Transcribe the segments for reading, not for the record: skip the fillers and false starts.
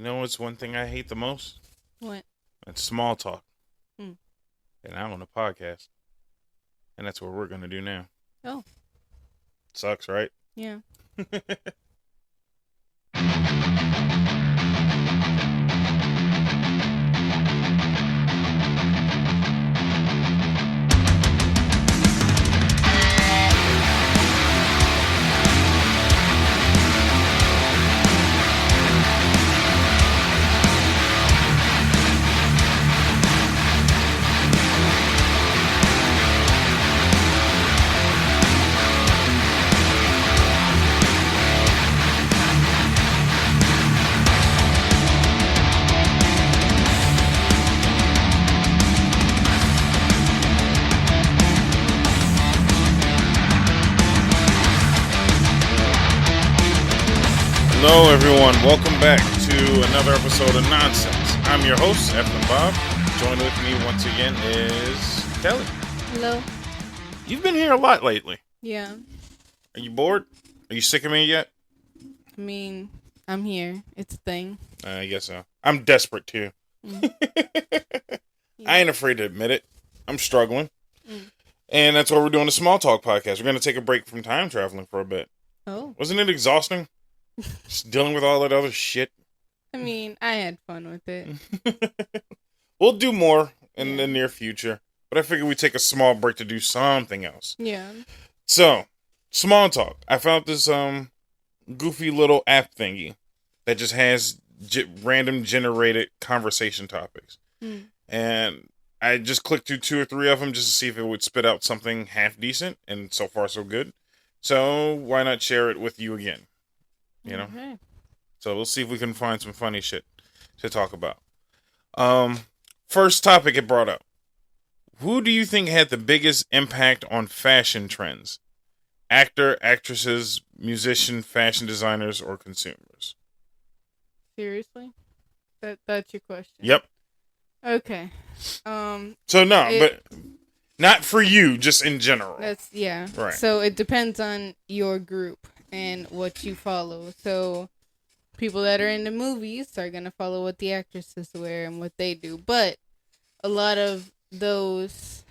You know what's one thing I hate the most? What? It's small talk. Hmm. And I'm on a podcast. And that's what we're going to do now. Oh, Sucks, right? yeah. Hello, everyone. Welcome back to another episode of Nonsense. I'm your host, Evan Bob. Joining with me once again is Kelly. Hello. You've been here a lot lately. Yeah. Are you bored? Are you sick of me yet? I mean, I'm here. It's a thing. I guess so. I'm desperate too. Mm. I ain't afraid to admit it. I'm struggling. Mm. And that's why we're doing a small talk podcast. We're going to take a break from time traveling for a bit. Oh. Wasn't it exhausting? Just dealing with all that other shit. I mean, I had fun with it. We'll do more in the near future. But I figured we'd take a small break to do something else. Yeah. So, small talk. I found this goofy little app thingy that just has random generated conversation topics. Mm. And I just clicked through 2 or 3 of them just to see if it would spit out something half decent. And so far, so good. So, why not share it with you again? You know? Okay. So, we'll see if we can find some funny shit to talk about. First topic it brought up. Who do you think had the biggest impact on fashion trends? Actor, actresses, musician, fashion designers, or consumers? Seriously? That's your question? Yep. Okay. So but not for you, just in general. Yeah. Right. So it depends on your group and what you follow. So people that are into movies are gonna follow what the actresses wear and what they do. But a lot of those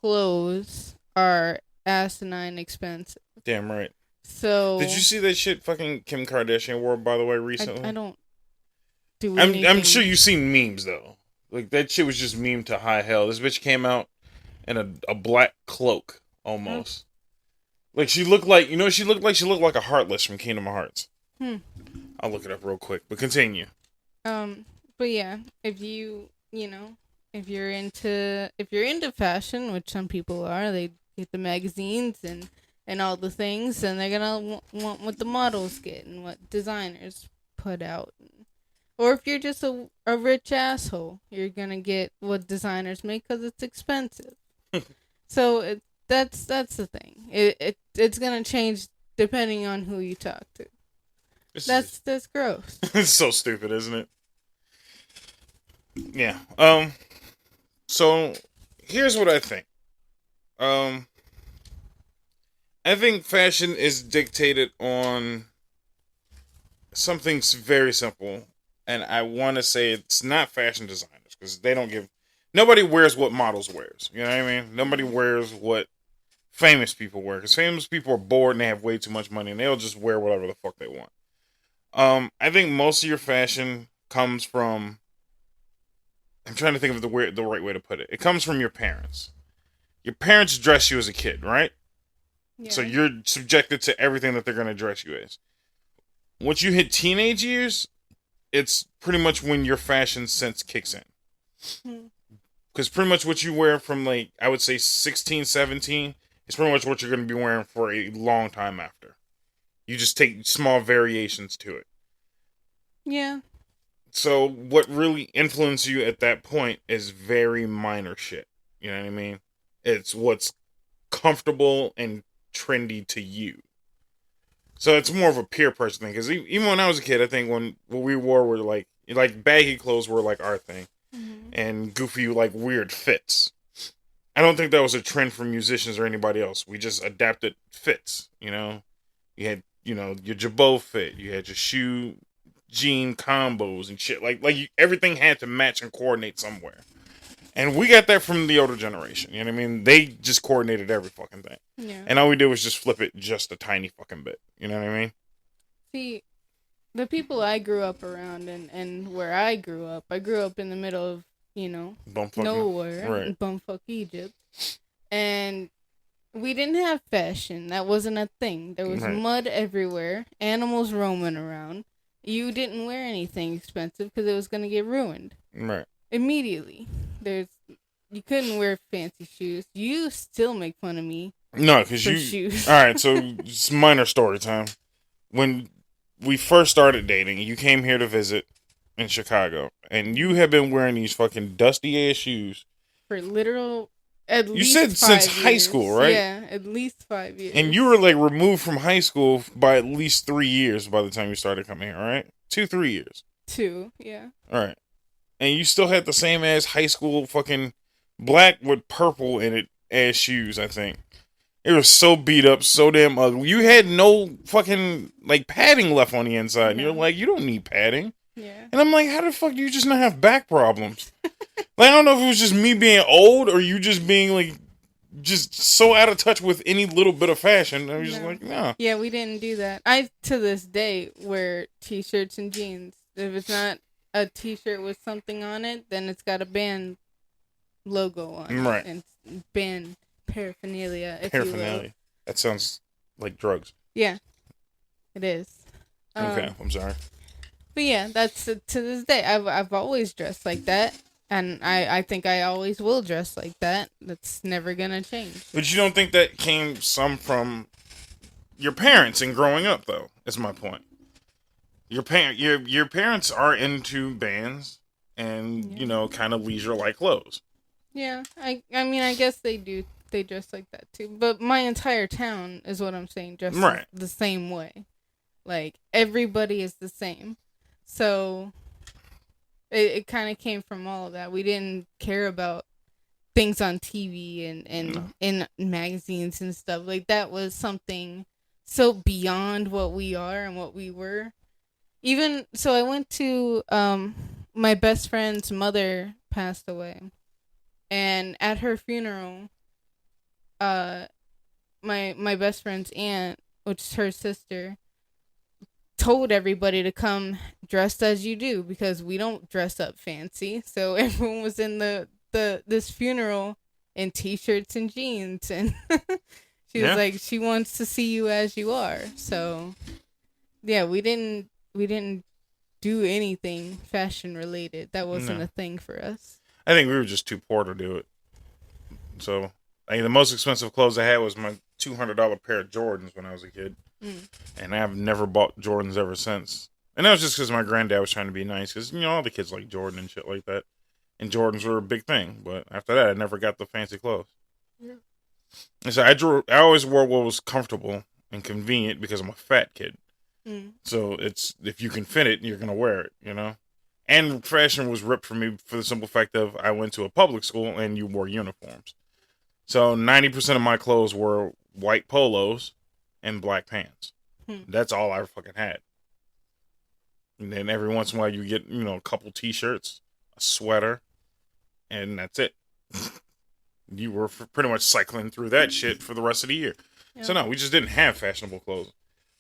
clothes are asinine expensive. Damn right. So Did you see that shit fucking Kim Kardashian wore, by the way, recently? I don't do I'm anything. sure you've seen memes though. Like that shit was just meme to high hell. This bitch came out in a black cloak almost. Like she looked like she looked like a Heartless from Kingdom Hearts. I'll look it up real quick, but continue. But yeah, if if you're into fashion, which some people are, they get the magazines and all the things, and they're gonna want what the models get and what designers put out. Or if you're just a rich asshole, you're gonna get what designers make because it's expensive. So that's the thing. It's gonna change depending on who you talk to. That's gross. It's so stupid, isn't it? Yeah. So here's what I think. I think fashion is dictated on something very simple, and I want to say it's not fashion designers because they don't give. Nobody wears what models wears. You know what I mean? Nobody wears what famous people wear because famous people are bored and they have way too much money and they'll just wear whatever the fuck they want. I think most of your fashion comes from. I'm trying to think of the right way to put it. It comes from your parents. Your parents dress you as a kid, right? Yeah. So you're subjected to everything that they're going to dress you as. Once you hit teenage years, it's pretty much when your fashion sense kicks in. Because pretty much what you wear from, like, I would say 16, 17 is pretty much what you're going to be wearing for a long time after. You just take small variations to it. Yeah. So what really influences you at that point is very minor shit. You know what I mean? It's what's comfortable and trendy to you. So it's more of a peer pressure thing. Because even when I was a kid, I think when what we wore were like baggy clothes were like our thing. Mm-hmm. And goofy, like weird fits. I don't think that was a trend for musicians or anybody else. We just adapted fits, you know? You had, your jabot fit. You had your shoe jean combos and shit. Everything had to match and coordinate somewhere. And we got that from the older generation. You know what I mean? They just coordinated every fucking thing. Yeah. And all we did was just flip it just a tiny fucking bit. You know what I mean? See, the people I grew up around and where I grew up in the middle of, Bumfuck nowhere, right. bumfuck Egypt. And we didn't have fashion. That wasn't a thing. There was Right. mud everywhere, animals roaming around. You didn't wear anything expensive because it was going to get ruined. Right. Immediately. You couldn't wear fancy shoes. You still make fun of me. No, because shoes. All right, so it's minor story time. When we first started dating, you came here to visit in Chicago, and you have been wearing these fucking dusty ass shoes for literal. At least you said 5 since years. high school, right? Yeah, at least 5 years. And you were like removed from high school by at least 3 years by the time you started coming here, right? 2-3 years. 2, yeah. All right. And you still had the same ass high school fucking black with purple in it ass shoes, I think. It was so beat up, so damn ugly. You had no fucking like padding left on the inside. And you're like, you don't need padding. Yeah. And I'm like, how the fuck do you just not have back problems? Like, I don't know if it was just me being old or you just being like just so out of touch with any little bit of fashion. I was just like, no. Yeah, we didn't do that. I, to this day, wear t-shirts and jeans. If it's not a t-shirt with something on it, then it's got a band logo on it. Right. And band paraphernalia, if Paraphernalia. you will. That sounds like drugs. Yeah, it is. Okay, I'm sorry. But yeah, that's to this day. I've always dressed like that, and I think I always will dress like that. That's never gonna change. But you don't think that came some from your parents and growing up, though? Is my point. Your parents are into bands and kind of leisure like clothes. Yeah, I mean I guess they do. They dress like that too. But my entire town is what I'm saying. Dresses the same way. Like everybody is the same. So it kind of came from all of that. We didn't care about things on TV and in magazines and stuff. Like that was something so beyond what we are and what we were. Even so, I went to my best friend's mother passed away, and at her funeral, my best friend's aunt, which is her sister, told everybody to come dressed as you do because we don't dress up fancy. So everyone was in this funeral in t-shirts and jeans, and she was like, she wants to see you as you are. So yeah, we didn't do anything fashion related. That wasn't a thing for us. I think we were just too poor to do it. So the most expensive clothes I had was my $200 pair of Jordans when I was a kid. And I've never bought Jordans ever since. And that was just because my granddad was trying to be nice. Because, all the kids like Jordan and shit like that. And Jordans were a big thing. But after that, I never got the fancy clothes. Yeah. And so I always wore what was comfortable and convenient because I'm a fat kid. So it's, if you can fit it, you're going to wear it, And fashion was ripped from me for the simple fact of I went to a public school and you wore uniforms. So 90% of my clothes were white polos and black pants. That's all I fucking had. And then every once in a while you get, a couple t-shirts, a sweater, and that's it. You were pretty much cycling through that shit for the rest of the year. Yeah. So no, we just didn't have fashionable clothes.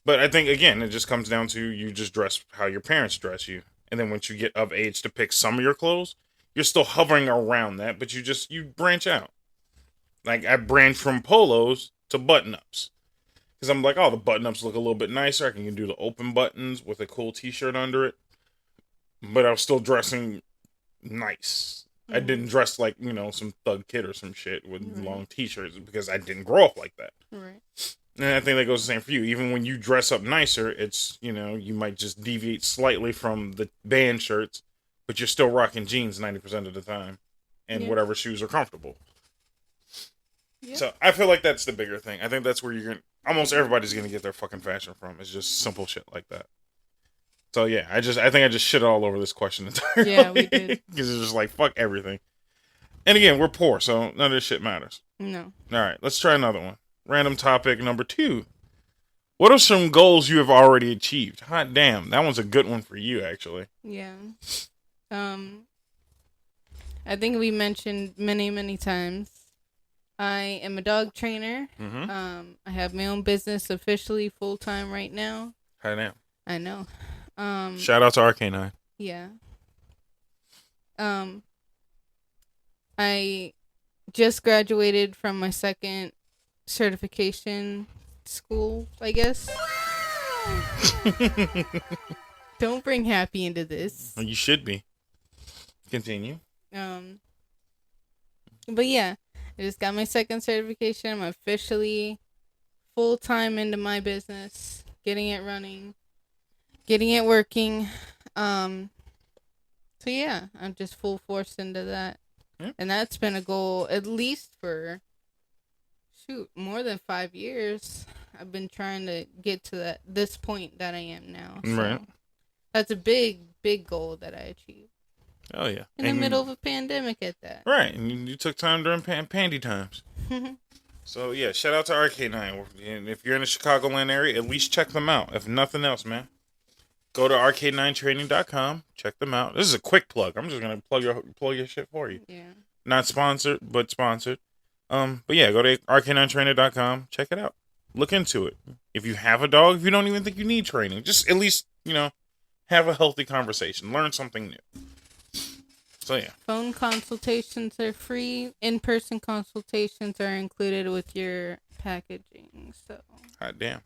But I think, again, it just comes down to you just dress how your parents dress you. And then once you get of age to pick some of your clothes, you're still hovering around that, but you branch out. Like, I branch from polos to button-ups. Because I'm like, oh, the button-ups look a little bit nicer. I can do the open buttons with a cool t-shirt under it. But I was still dressing nice. I didn't dress like, some thug kid or some shit with long t-shirts because I didn't grow up like that. Right. And I think that goes the same for you. Even when you dress up nicer, it's, you might just deviate slightly from the band shirts, but you're still rocking jeans 90% of the time. And whatever shoes are comfortable. Yeah. So I feel like that's the bigger thing. I think that's where almost everybody's going to get their fucking fashion from. It's just simple shit like that. So yeah, I think I just shit all over this question entirely. Yeah, we did. Because it's just like, fuck everything. And again, we're poor, so none of this shit matters. No. All right, let's try another one. Random topic number 2. What are some goals you have already achieved? Hot damn, that one's a good one for you, actually. Yeah. Um, I think we mentioned many, many times. I am a dog trainer. Mm-hmm. I have my own business officially full time right now. Hot damn. I know. Shout out to Arcanine. Yeah. Um, I just graduated from my second certification school, I guess. Don't bring happy into this. You should be. Continue. But yeah, I just got my second certification. I'm officially full time into my business, getting it running, getting it working. So yeah, I'm just full force into that. Yeah. And that's been a goal at least for more than 5 years. I've been trying to get to this point that I am now. So Right. that's a big goal that I achieved. Oh yeah. In the middle of a pandemic at that. Right, and you took time during pandy times. So yeah, shout out to Arcanine. And if you're in the Chicagoland area, at least check them out. If nothing else, man, go to arcade9training.com. Check them out. This is a quick plug. I'm just gonna plug your shit for you. Yeah. Not sponsored, but sponsored. But yeah, go to arcade9trainer.com. Check it out. Look into it. If you have a dog, if you don't even think you need training, just at least have a healthy conversation. Learn something new. So yeah. Phone consultations are free. In-person consultations are included with your packaging. So. Hot damn.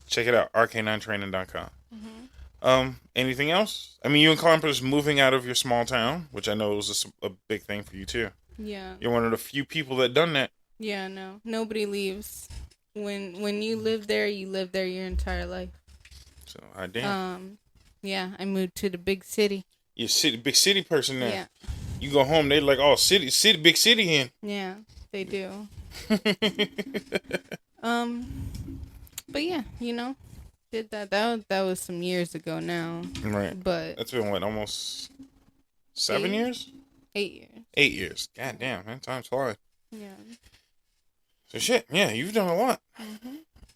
Check it out. arcade9training.com. Anything else? I mean, you accomplished moving out of your small town, which I know was a big thing for you too. Yeah. You're one of the few people that done that. Yeah, no. Nobody leaves. When you live there your entire life. So, hot damn. Yeah, I moved to the big city. You're big city person now. Yeah. You go home, they're like, oh, city, big city in. Yeah, they do. But yeah, did that. That was some years ago now. Right. But that's been what, almost 7 years? 8 years. 8 years. God damn, man, time's flying. Yeah. So shit, yeah, you've done a lot.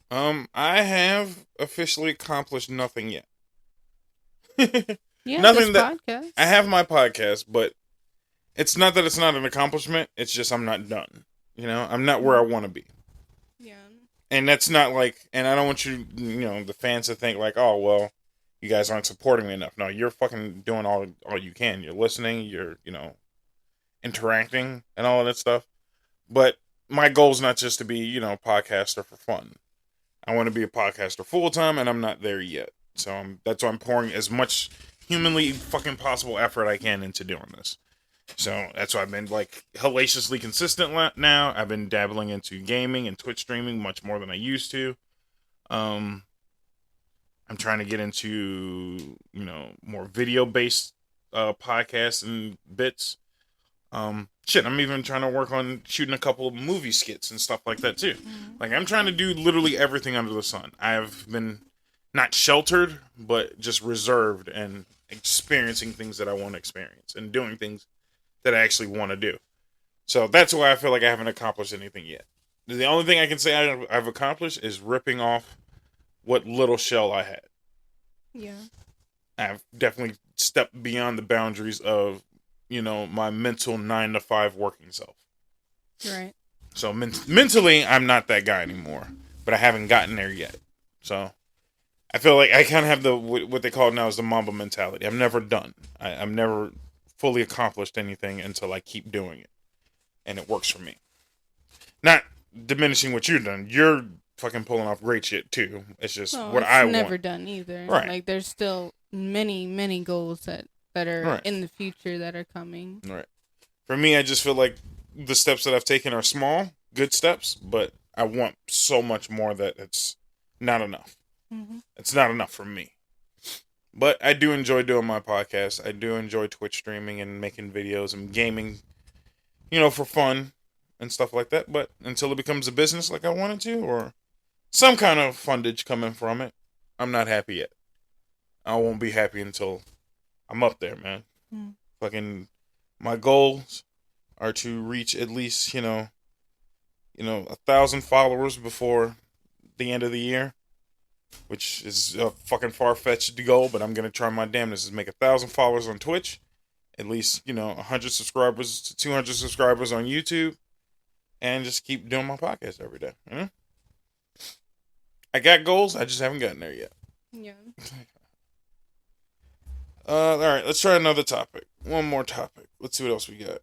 I have officially accomplished nothing yet. Yeah, nothing this that podcast. I have my podcast, but it's not that it's not an accomplishment. It's just I'm not done. I'm not where I want to be. Yeah. And that's not like, and I don't want you, the fans to think like, oh well, you guys aren't supporting me enough. No, you're fucking doing all you can. You're listening. You're interacting and all of that stuff. But my goal is not just to be podcaster for fun. I want to be a podcaster full time, and I'm not there yet. So that's why I'm pouring as much humanly fucking possible effort I can into doing this. So that's why I've been like hellaciously consistent now. I've been dabbling into gaming and Twitch streaming much more than I used to. I'm trying to get into more video based podcasts and bits. I'm even trying to work on shooting a couple of movie skits and stuff like that too. Like I'm trying to do literally everything under the sun. I've been not sheltered, but just reserved and experiencing things that I want to experience and doing things that I actually want to do. So that's why I feel like I haven't accomplished anything yet. The only thing I can say I've accomplished is ripping off what little shell I had. Yeah. I've definitely stepped beyond the boundaries of, my mental 9 to 5 working self. Right. So mentally, I'm not that guy anymore, but I haven't gotten there yet. So I feel like I kind of have what they call now is the Mamba mentality. I'm never done. I'm never fully accomplished anything until I keep doing it, and it works for me. Not diminishing what you've done. You're fucking pulling off great shit too. It's just what I want. It's never done either. Right. Like there's still many goals that are right. in the future that are coming. Right. For me, I just feel like the steps that I've taken are small, good steps, but I want so much more that it's not enough. It's not enough for me. But I do enjoy doing my podcast. I do enjoy Twitch streaming and making videos and gaming, for fun and stuff like that. But until it becomes a business like I wanted to, or some kind of fundage coming from it, I'm not happy yet. I won't be happy until I'm up there, man. Fucking, my goals are to reach at least, 1,000 followers before the end of the year. which is a fucking far-fetched goal, but I'm gonna try my damnedest to make 1,000 followers on Twitch, at least 100 subscribers to 200 subscribers on YouTube, and just keep doing my podcast every day. I got goals, I just haven't gotten there yet. Yeah. All right, let's try another topic. One more topic. Let's see what else we got.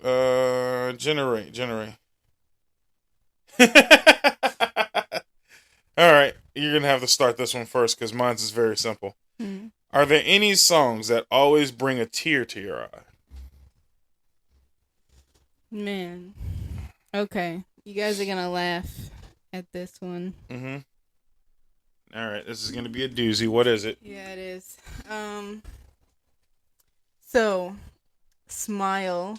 Generate. All right, you're gonna have to start this one first because mine's is very simple. Mm-hmm. Are there any songs that always bring a tear to your eye? Man. Okay. You guys are gonna laugh at this one. Mm-hmm. All right, this is gonna be a doozy. What is it? Yeah, it is. So, Smile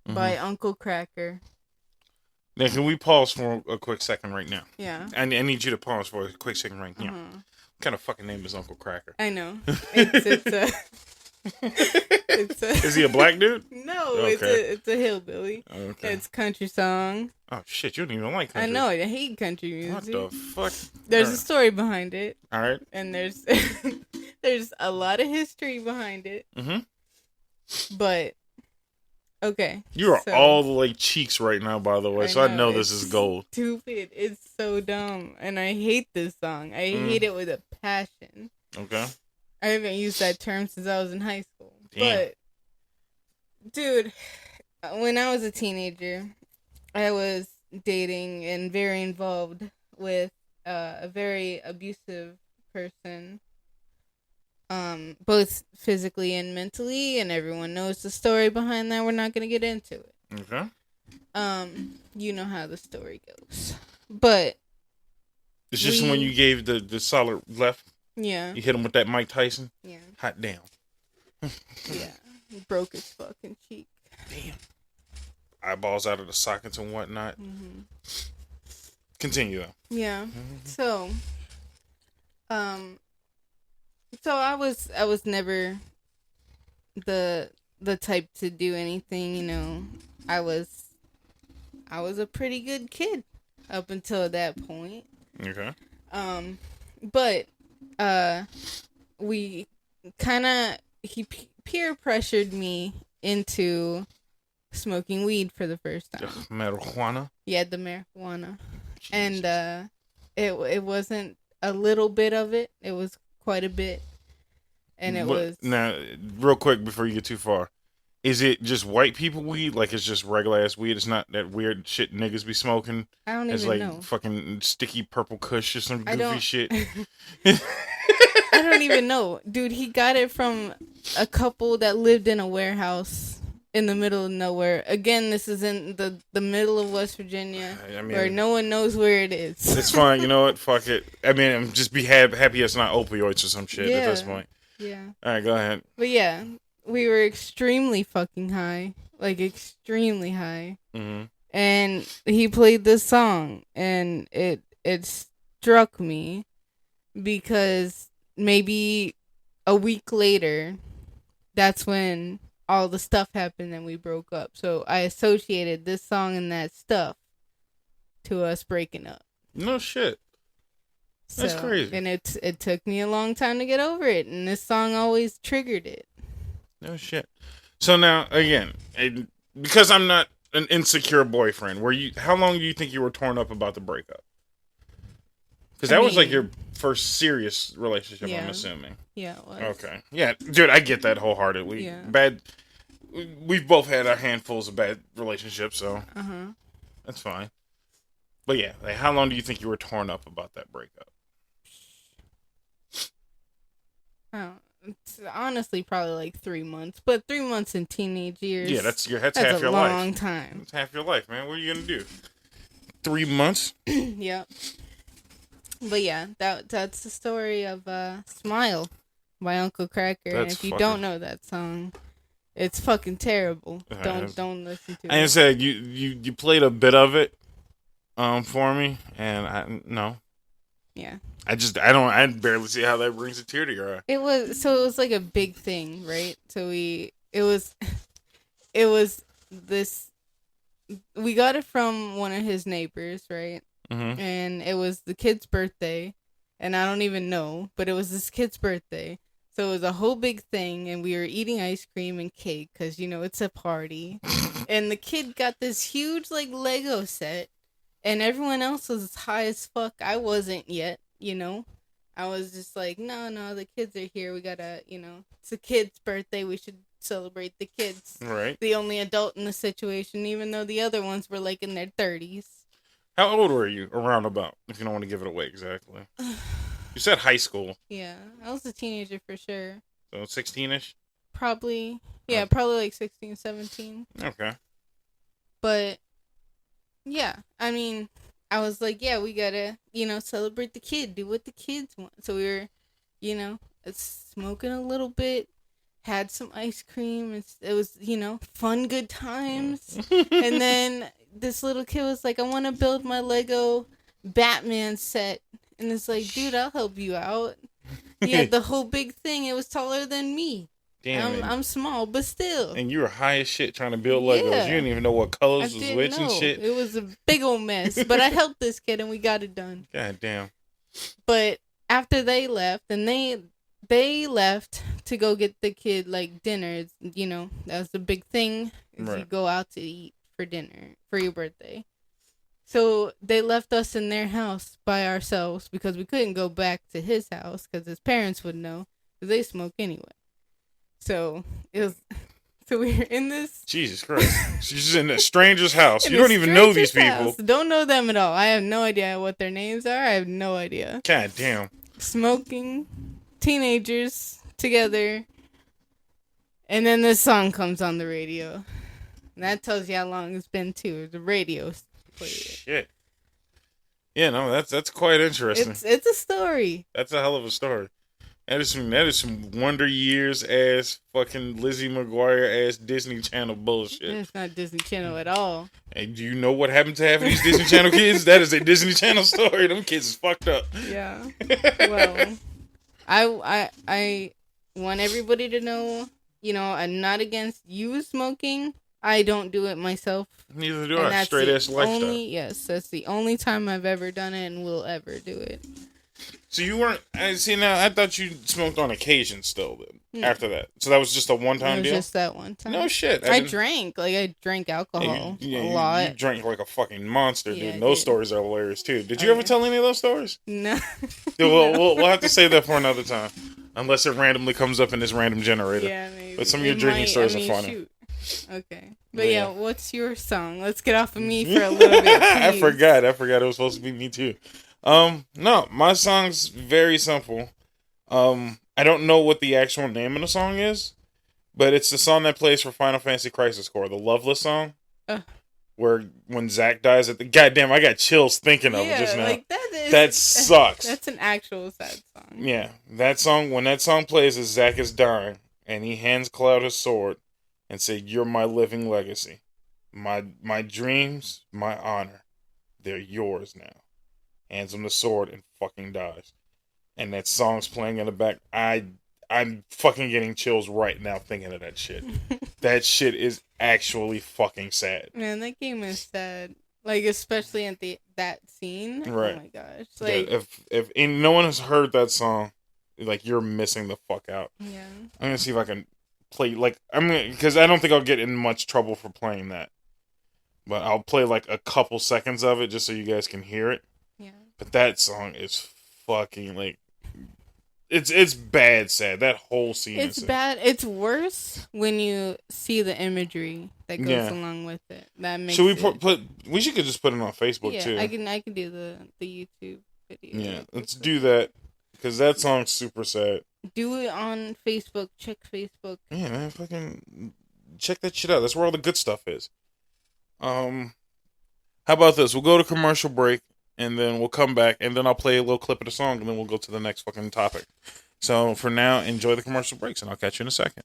by Uncle Cracker. Now, can we pause for a quick second right now? Yeah. I need you to pause for a quick second right now. What kind of fucking name is Uncle Cracker? I know. It's a... Is he a black dude? No, Okay. it's a hillbilly. Okay. It's country song. Oh shit, you don't even like country. I know, I hate country music. What the fuck? There's a story behind it. All right. And there's there's a lot of history behind it. Mm-hmm. But okay. You are all the like cheeks right now, by the way, so I know this is gold. Stupid. It's so dumb. And I hate this song. I hate it with a passion. Okay. I haven't used that term since I was in high school. Damn. But dude, when I was a teenager, I was dating and very involved with a very abusive person, both physically and mentally, and everyone knows the story behind that. We're not gonna get into it. Okay. You know how the story goes, but it's just when you gave the solid left. Yeah. You hit him with that Mike Tyson. Yeah. Hot damn. Yeah. He broke his fucking cheek. Damn. Eyeballs out of the sockets and whatnot. Mm-hmm. Continue though. Yeah. Mm-hmm. So I was never the type to do anything, I was a pretty good kid up until that point. Okay. But we he peer pressured me into smoking weed for the first time. Marijuana? Yeah, the marijuana. Jesus. And it wasn't a little bit of it. It was quite a bit. And it was... Now, real quick before you get too far. Is it just white people weed? Like it's just regular ass weed? It's not that weird shit niggas be smoking? I don't it's even like know. Fucking sticky purple kush or some goofy shit. I don't even know. Dude, he got it from a couple that lived in a warehouse in the middle of nowhere. Again, this is in the middle of West Virginia, where no one knows where it is. It's fine. You know what? Fuck it. I mean, I'm just be happy it's not opioids or some shit at this point. Yeah. All right, go ahead. But yeah, we were extremely fucking high. Like, extremely high. Mm-hmm. And he played this song, and it struck me because maybe a week later, that's when all the stuff happened and we broke up. So I associated this song and that stuff to us breaking up. No shit. That's crazy. And it took me a long time to get over it, and this song always triggered it. No shit. So now, again, because I'm not an insecure boyfriend, how long do you think you were torn up about the breakup? Because that was like your first serious relationship, I'm assuming. Yeah, it was. Okay. Yeah, dude, I get that wholeheartedly. Yeah. We've both had our handfuls of bad relationships, so that's fine. But yeah, like, how long do you think you were torn up about that breakup? It's honestly probably like 3 months, but 3 months in teenage years. Yeah, that's half your life. That's a long time. That's half your life, man. What are you gonna do? 3 months? Yep. But yeah, that's the story of "Smile" by Uncle Cracker. And if you don't know that song, it's fucking terrible. Don't listen to it. And I said you played a bit of it, for me, and no. Yeah. I barely see how that brings a tear to your eye. It was like a big thing, right? So it was this. We got it from one of his neighbors, right? Mm-hmm. And it was the kid's birthday, and I don't even know, but it was this kid's birthday. So it was a whole big thing, and we were eating ice cream and cake because, it's a party. And the kid got this huge, like, Lego set, and everyone else was high as fuck. I wasn't yet. I was just like, no, no, the kids are here. We gotta, it's a kid's birthday. We should celebrate the kids. Right. The only adult in the situation, even though the other ones were, like, in their 30s. How old were you, around about, if you don't want to give it away exactly? You said high school. Yeah, I was a teenager for sure. So 16-ish? Probably, yeah, probably like 16, 17. Okay. But, yeah, I mean, I was like, yeah, we gotta, celebrate the kid, do what the kids want. So we were, smoking a little bit, had some ice cream. It was, fun, good times. And then this little kid was like, I want to build my Lego Batman set. And it's like, dude, I'll help you out. He had the whole big thing. It was taller than me. Damn. I'm small, but still. And you were high as shit trying to build Legos. Yeah. You didn't even know what colors was which and shit. It was a big old mess. But I helped this kid and we got it done. God damn. But after they left, and they left to go get the kid, like, dinner. That was the big thing. Right. You go out to eat for dinner for your birthday. So they left us in their house by ourselves because we couldn't go back to his house because his parents would know because they smoke anyway. So we were in this. Jesus Christ! She's in a stranger's house. You don't even know these people. House. Don't know them at all. I have no idea what their names are. I have no idea. God damn. Smoking, teenagers together, and then this song comes on the radio, and that tells you how long it's been too. The radio. Shit. Yeah, no, that's quite interesting. It's a story. That's a hell of a story. That is some Wonder Years ass fucking Lizzie McGuire ass Disney Channel bullshit. It's not Disney Channel at all. And do you know what happened to half of these Disney Channel kids? That is a Disney Channel story. Them kids is fucked up. Yeah. Well, I want everybody to know, I'm not against you smoking. I don't do it myself. Neither do I. Straight ass lifestyle. Yes, that's the only time I've ever done it and will ever do it. So you weren't. See, now I thought you smoked on occasion still. Then after that, so that was just a one-time deal. Just that one time. No shit. I drank alcohol a lot. You drank like a fucking monster, dude. And those stories are hilarious too. Did you ever tell any of those stories? No. Dude, we'll have to save that for another time, unless it randomly comes up in this random generator. Yeah, maybe. But some of your drinking stories are funny. Shoot. Okay. But yeah, what's your song? Let's get off of me for a little bit. I forgot it was supposed to be me too. No, my song's very simple. I don't know what the actual name of the song is, but it's the song that plays for Final Fantasy Crisis Core, the Loveless song. Where when Zack dies at the goddamn, I got chills thinking of it just now. Like that sucks. That's an actual sad song. Yeah, that song. When that song plays, as Zack is dying, and he hands Cloud his sword, and say, "You're my living legacy, my dreams, my honor, they're yours now." Hands him the sword and fucking dies. And that song's playing in the back. I'm fucking getting chills right now thinking of that shit. That shit is actually fucking sad. Man, that game is sad. Like, especially at that scene. Right. Oh my gosh. Like, yeah, if no one has heard that song, like, you're missing the fuck out. Yeah. I'm gonna see if I can play, like, because I don't think I'll get in much trouble for playing that. But I'll play, like, a couple seconds of it just so you guys can hear it. Yeah. But that song is fucking, like, it's bad sad. That whole scene it's is bad. It's worse when you see the imagery that goes along with it. That makes Should we put we should just put it on Facebook too. I can do the YouTube video. Yeah, let's do that because that song's super sad. Do it on Facebook. Check Facebook. Yeah, man, fucking check that shit out. That's where all the good stuff is. How about this? We'll go to commercial break. And then we'll come back, and then I'll play a little clip of the song, and then we'll go to the next fucking topic. So for now, enjoy the commercial breaks, and I'll catch you in a second.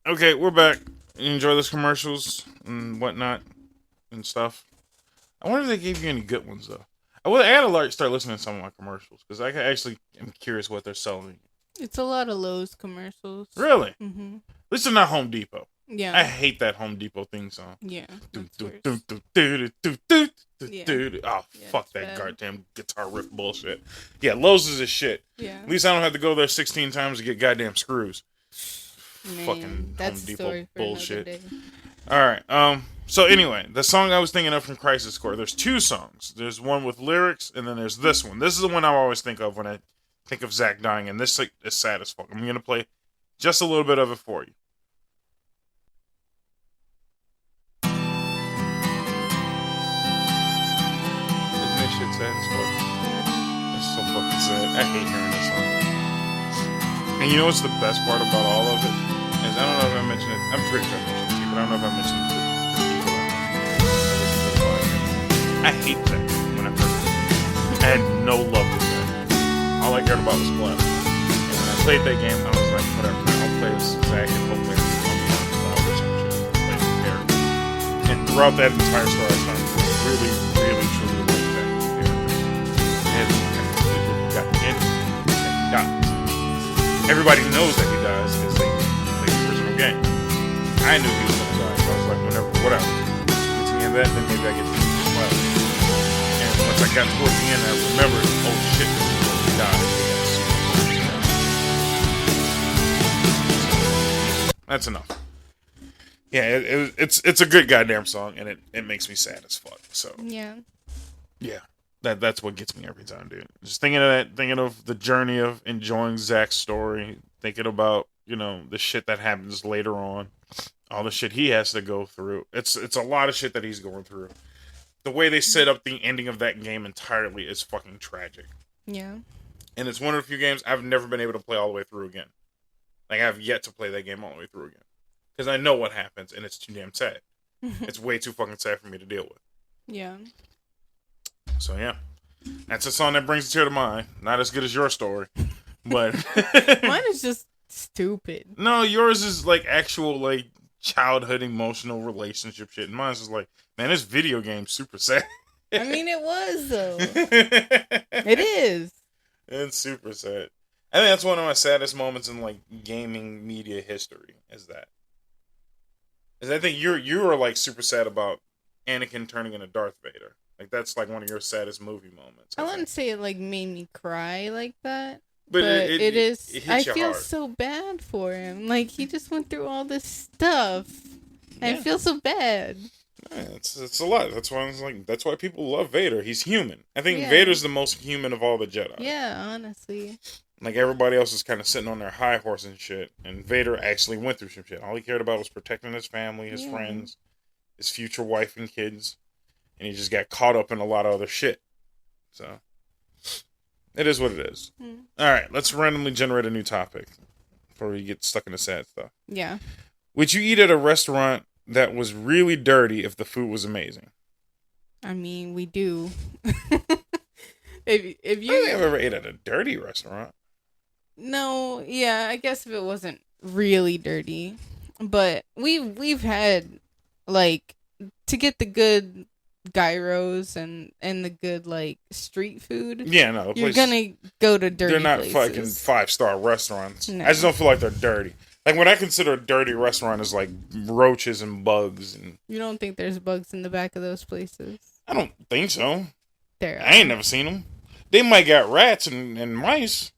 Okay, we're back. Enjoy those commercials and whatnot and stuff. I wonder if they gave you any good ones, though. I gotta start listening to some of my commercials, because I actually am curious what they're selling. It's a lot of Lowe's commercials. Really? Mm-hmm. At least they're not Home Depot. Yeah. I hate that Home Depot theme song. Yeah. Do, That's do, worse. do, do, do, do, do, do, Yeah. do. Oh, Yeah, fuck it's that bad. goddamn guitar riff bullshit. Yeah, Lowe's is a shit. Yeah. At least I don't have to go there 16 times to get goddamn screws. Man, Fucking that's Home a Depot story for another bullshit. day. Alright, so anyway, the song I was thinking of from Crisis Core, there's two songs. There's one with lyrics, and then there's this one. This is the one I always think of when I think of Zach dying, and this like, is sad as fuck. I'm gonna play just a little bit of it for you. Isn't this shit sad as fuck? It's so fucking sad. I hate hearing this song. And you know what's the best part about all of it? Is I don't know if I mentioned it. I'm pretty sure I mentioned it to you, but I don't know if I mentioned it to the people that listen to the podcast. I hate that when I first listened to it. I had no love for that. All I cared about was Clef. And when I played that game, I was like, whatever, I'll play as Zach and hopefully I'll or some shit. Play the character. And throughout that entire story, I started to really, really, truly like that character. And I completely forgot the ending. And he dies. Everybody knows that he dies because they play the original game. I knew he was going to die, so I was like, whatever. Get to the end of that, then maybe I get to the well. And once I got towards the end, I remembered, oh shit, this is when he died. That's enough. Yeah, it's a good goddamn song, and it makes me sad as fuck. So Yeah. That's what gets me every time, dude. Just thinking of that, thinking of the journey of enjoying Zach's story, thinking about, you know, the shit that happens later on, all the shit he has to go through. It's a lot of shit that he's going through. The way they set up the ending of that game entirely is fucking tragic. Yeah. And it's one of the few games I've never been able to play all the way through again. Like, I've yet to play that game all the way through again. Because I know what happens, and it's too damn sad. It's way too fucking sad for me to deal with. Yeah. So, yeah. That's a song that brings a tear to mine. Not as good as your story. But... Mine is just stupid. No, yours is, like, actual, like, childhood emotional relationship shit. And mine's just like, man, this video game's super sad. I mean, it was, though. It is. It's super sad. I think that's one of my saddest moments in like gaming media history. Is I think you were like super sad about Anakin turning into Darth Vader. Like that's like one of your saddest movie moments. I wouldn't say it like made me cry like that. But it is. It I hits you feel hard. so bad for him. Like he just went through all this stuff. I feel so bad. Yeah, it's a lot. That's why I was like. That's why people love Vader. He's human. I think Yeah. Vader's the most human of all the Jedi. Yeah, honestly. Like everybody else is kind of sitting on their high horse and shit, and Vader actually went through some shit. All he cared about was protecting his family, his friends, his future wife and kids, and he just got caught up in a lot of other shit. So it is what it is. All right, let's randomly generate a new topic before we get stuck in the sad stuff. Yeah. Would you eat at a restaurant that was really dirty if the food was amazing? I mean, we do. if you I don't think I've ever ate at a dirty restaurant. No, yeah, I guess if it wasn't really dirty, but we've had like to get the good gyros and the good like street food. Yeah, no, You're gonna go to dirty. They're not places. fucking 5-star restaurants. No. I just don't feel like they're dirty. Like what I consider a dirty restaurant is like roaches and bugs, and You don't think there's bugs in the back of those places? I don't think so. There. I ain't never seen them. They might got rats and mice,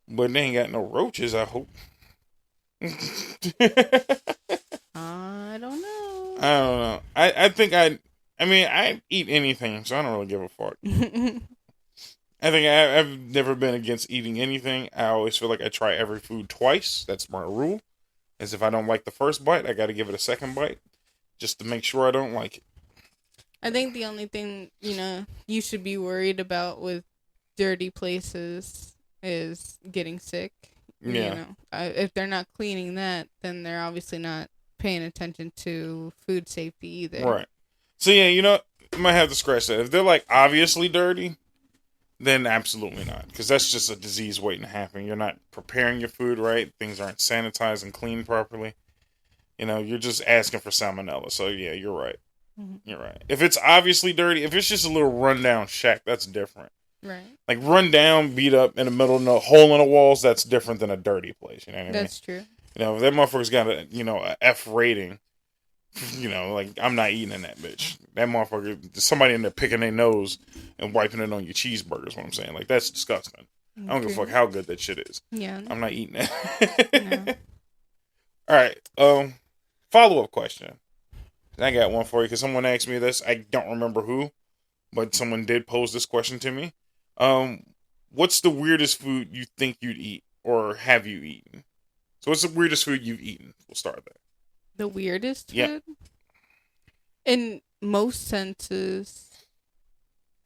but they ain't got no roaches. I hope. I don't know. I don't know. I think I mean, I eat anything, so I don't really give a fuck. I think I've never been against eating anything. I always feel like I try every food twice. That's my rule. As if I don't like the first bite, I got to give it a second bite, just to make sure I don't like it. I think the only thing, you should be worried about with dirty places is getting sick. Yeah. If they're not cleaning that, then they're obviously not paying attention to food safety either. Right. So yeah, you might have to scratch that. If they're like obviously dirty, then absolutely not, because that's just a disease waiting to happen. You're not preparing your food right. Things aren't sanitized and cleaned properly. You're just asking for salmonella. So yeah, you're right. Mm-hmm. You're right. If it's obviously dirty, if it's just a little rundown shack, that's different. Right. Like run down, beat up in the middle, no hole in the walls, that's different than a dirty place. You know what I mean? That's true. If that motherfucker's got a F rating, like I'm not eating in that bitch. That motherfucker, somebody in there picking their nose and wiping it on your cheeseburger is what I'm saying. Like that's disgusting. I don't give a fuck Okay. how good that shit is. Yeah. I'm not eating No. that. All right. Follow up question. I got one for you because someone asked me this. I don't remember who, but someone did pose this question to me. Um, what's the weirdest food you think you'd eat, or have you eaten? So, what's the weirdest food you've eaten? We'll start there. The weirdest Yeah. food? In most senses,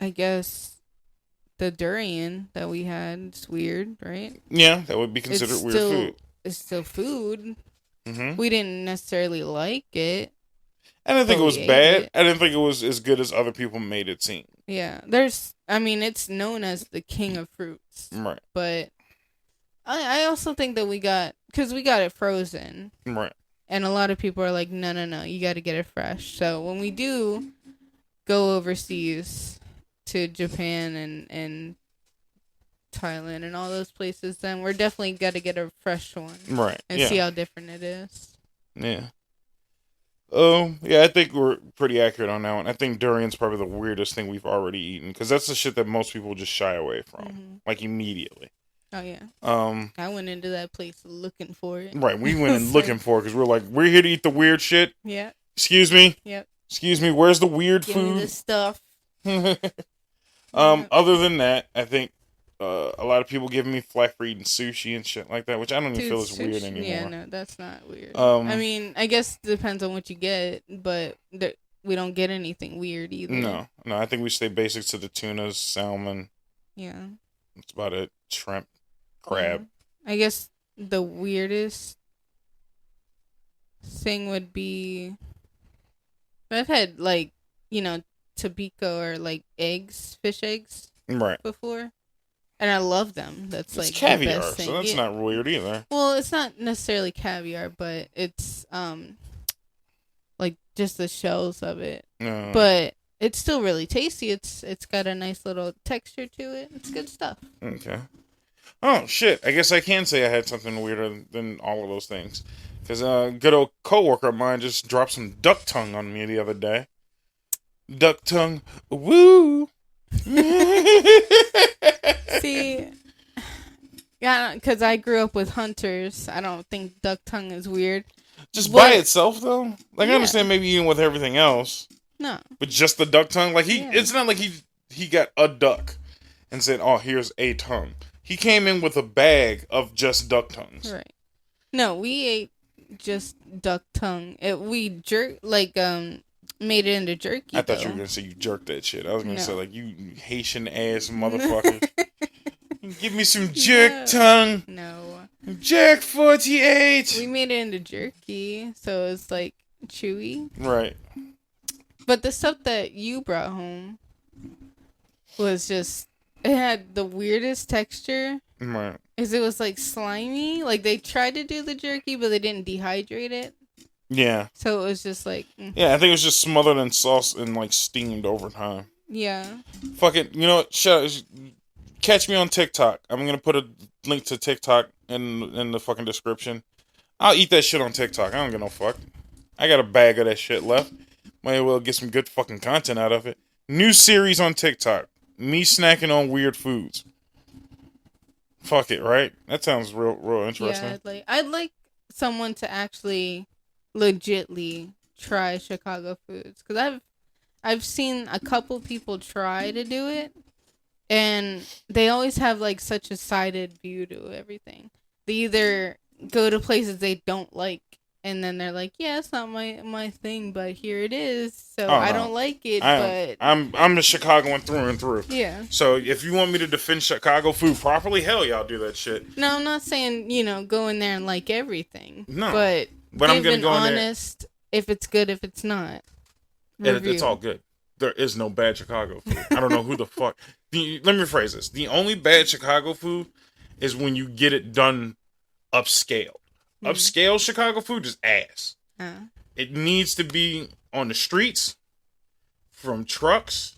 I guess the durian that we had is weird, right? Yeah, that would be considered weird food. It's still food. Mm-hmm. We didn't necessarily like it, I didn't think but it we was ate bad. it. I didn't think it was as good as other people made it seem. Yeah, it's known as the king of fruits, Right. but I also think that because we got it frozen, Right. and a lot of people are like, no, no, no, you got to get it fresh. So when we do go overseas to Japan and Thailand and all those places, then we're definitely got to get a fresh one, Right. and see how different it is. Yeah. Yeah, I think we're pretty accurate on that one. I think durian's probably the weirdest thing we've already eaten because that's the shit that most people just shy away from, like immediately. Oh yeah. Um, I went into that place looking for it. right. We went in looking for it because we're here to eat the weird shit. Yeah. Excuse me. Yep. Excuse me. Where's the weird Give food? me the stuff. Other than that, I think a lot of people giving me flack for eating sushi and shit like that, which I don't even feel is weird anymore. Yeah, no, that's not weird. I mean, I guess it depends on what you get, but we don't get anything weird either. No, I think we stay basic to the tunas, salmon. Yeah. That's about it. Shrimp, crab. Yeah. I guess the weirdest thing would be I've had Tobiko or eggs, fish eggs, Right. before. And I love them. That's it's the caviar, best thing. so that's not weird either. Well, it's not necessarily caviar, but it's just the shells of it. But it's still really tasty. It's got a nice little texture to it. It's good stuff. Okay. Oh shit! I guess I can say I had something weirder than all of those things, because a good old coworker of mine just dropped some duck tongue on me the other day. Duck tongue, woo! See, yeah, because I grew up with hunters. I don't think duck tongue is weird. Just by itself, though. I understand maybe eating with everything else. No. But just the duck tongue, it's not like he got a duck and said, "Oh, here's a tongue." He came in with a bag of just duck tongues. Right. No, we ate just duck tongue. We made it into jerky. I thought you were gonna say you jerked that shit. I was gonna say you Haitian ass motherfucker. Give me some jerk tongue. No. Jerk 48. We made it into jerky, so it's chewy. Right. But the stuff that you brought home was just, it had the weirdest texture. Right. Is it was slimy. They tried to do the jerky, but they didn't dehydrate it. Yeah. So it was just Yeah, I think it was just smothered in sauce and steamed over time. Yeah. Fuck it. You know what? Catch me on TikTok. I'm gonna put a link to TikTok in the fucking description. I'll eat that shit on TikTok. I don't give no fuck. I got a bag of that shit left. Might as well get some good fucking content out of it. New series on TikTok. Me snacking on weird foods. Fuck it, right? That sounds real interesting. Yeah, I'd like someone to actually legitly try Chicago foods, because I've seen a couple people try to do it, and they always have such a sided view to everything. They either go to places they don't like, and then they're like, yeah, it's not my thing, but here it is, so I don't like it. But I'm a Chicagoan through and through. Yeah. So if you want me to defend Chicago food properly, hell yeah, I'll do that shit. No, I'm not saying go in there and like everything. No, but I'm gonna go honest in there. If it's good, if it's not. It's all good. There is no bad Chicago food. I don't know who the fuck. Let me rephrase this. The only bad Chicago food is when you get it done upscale. Upscale Chicago food is ass. It needs to be on the streets, from trucks,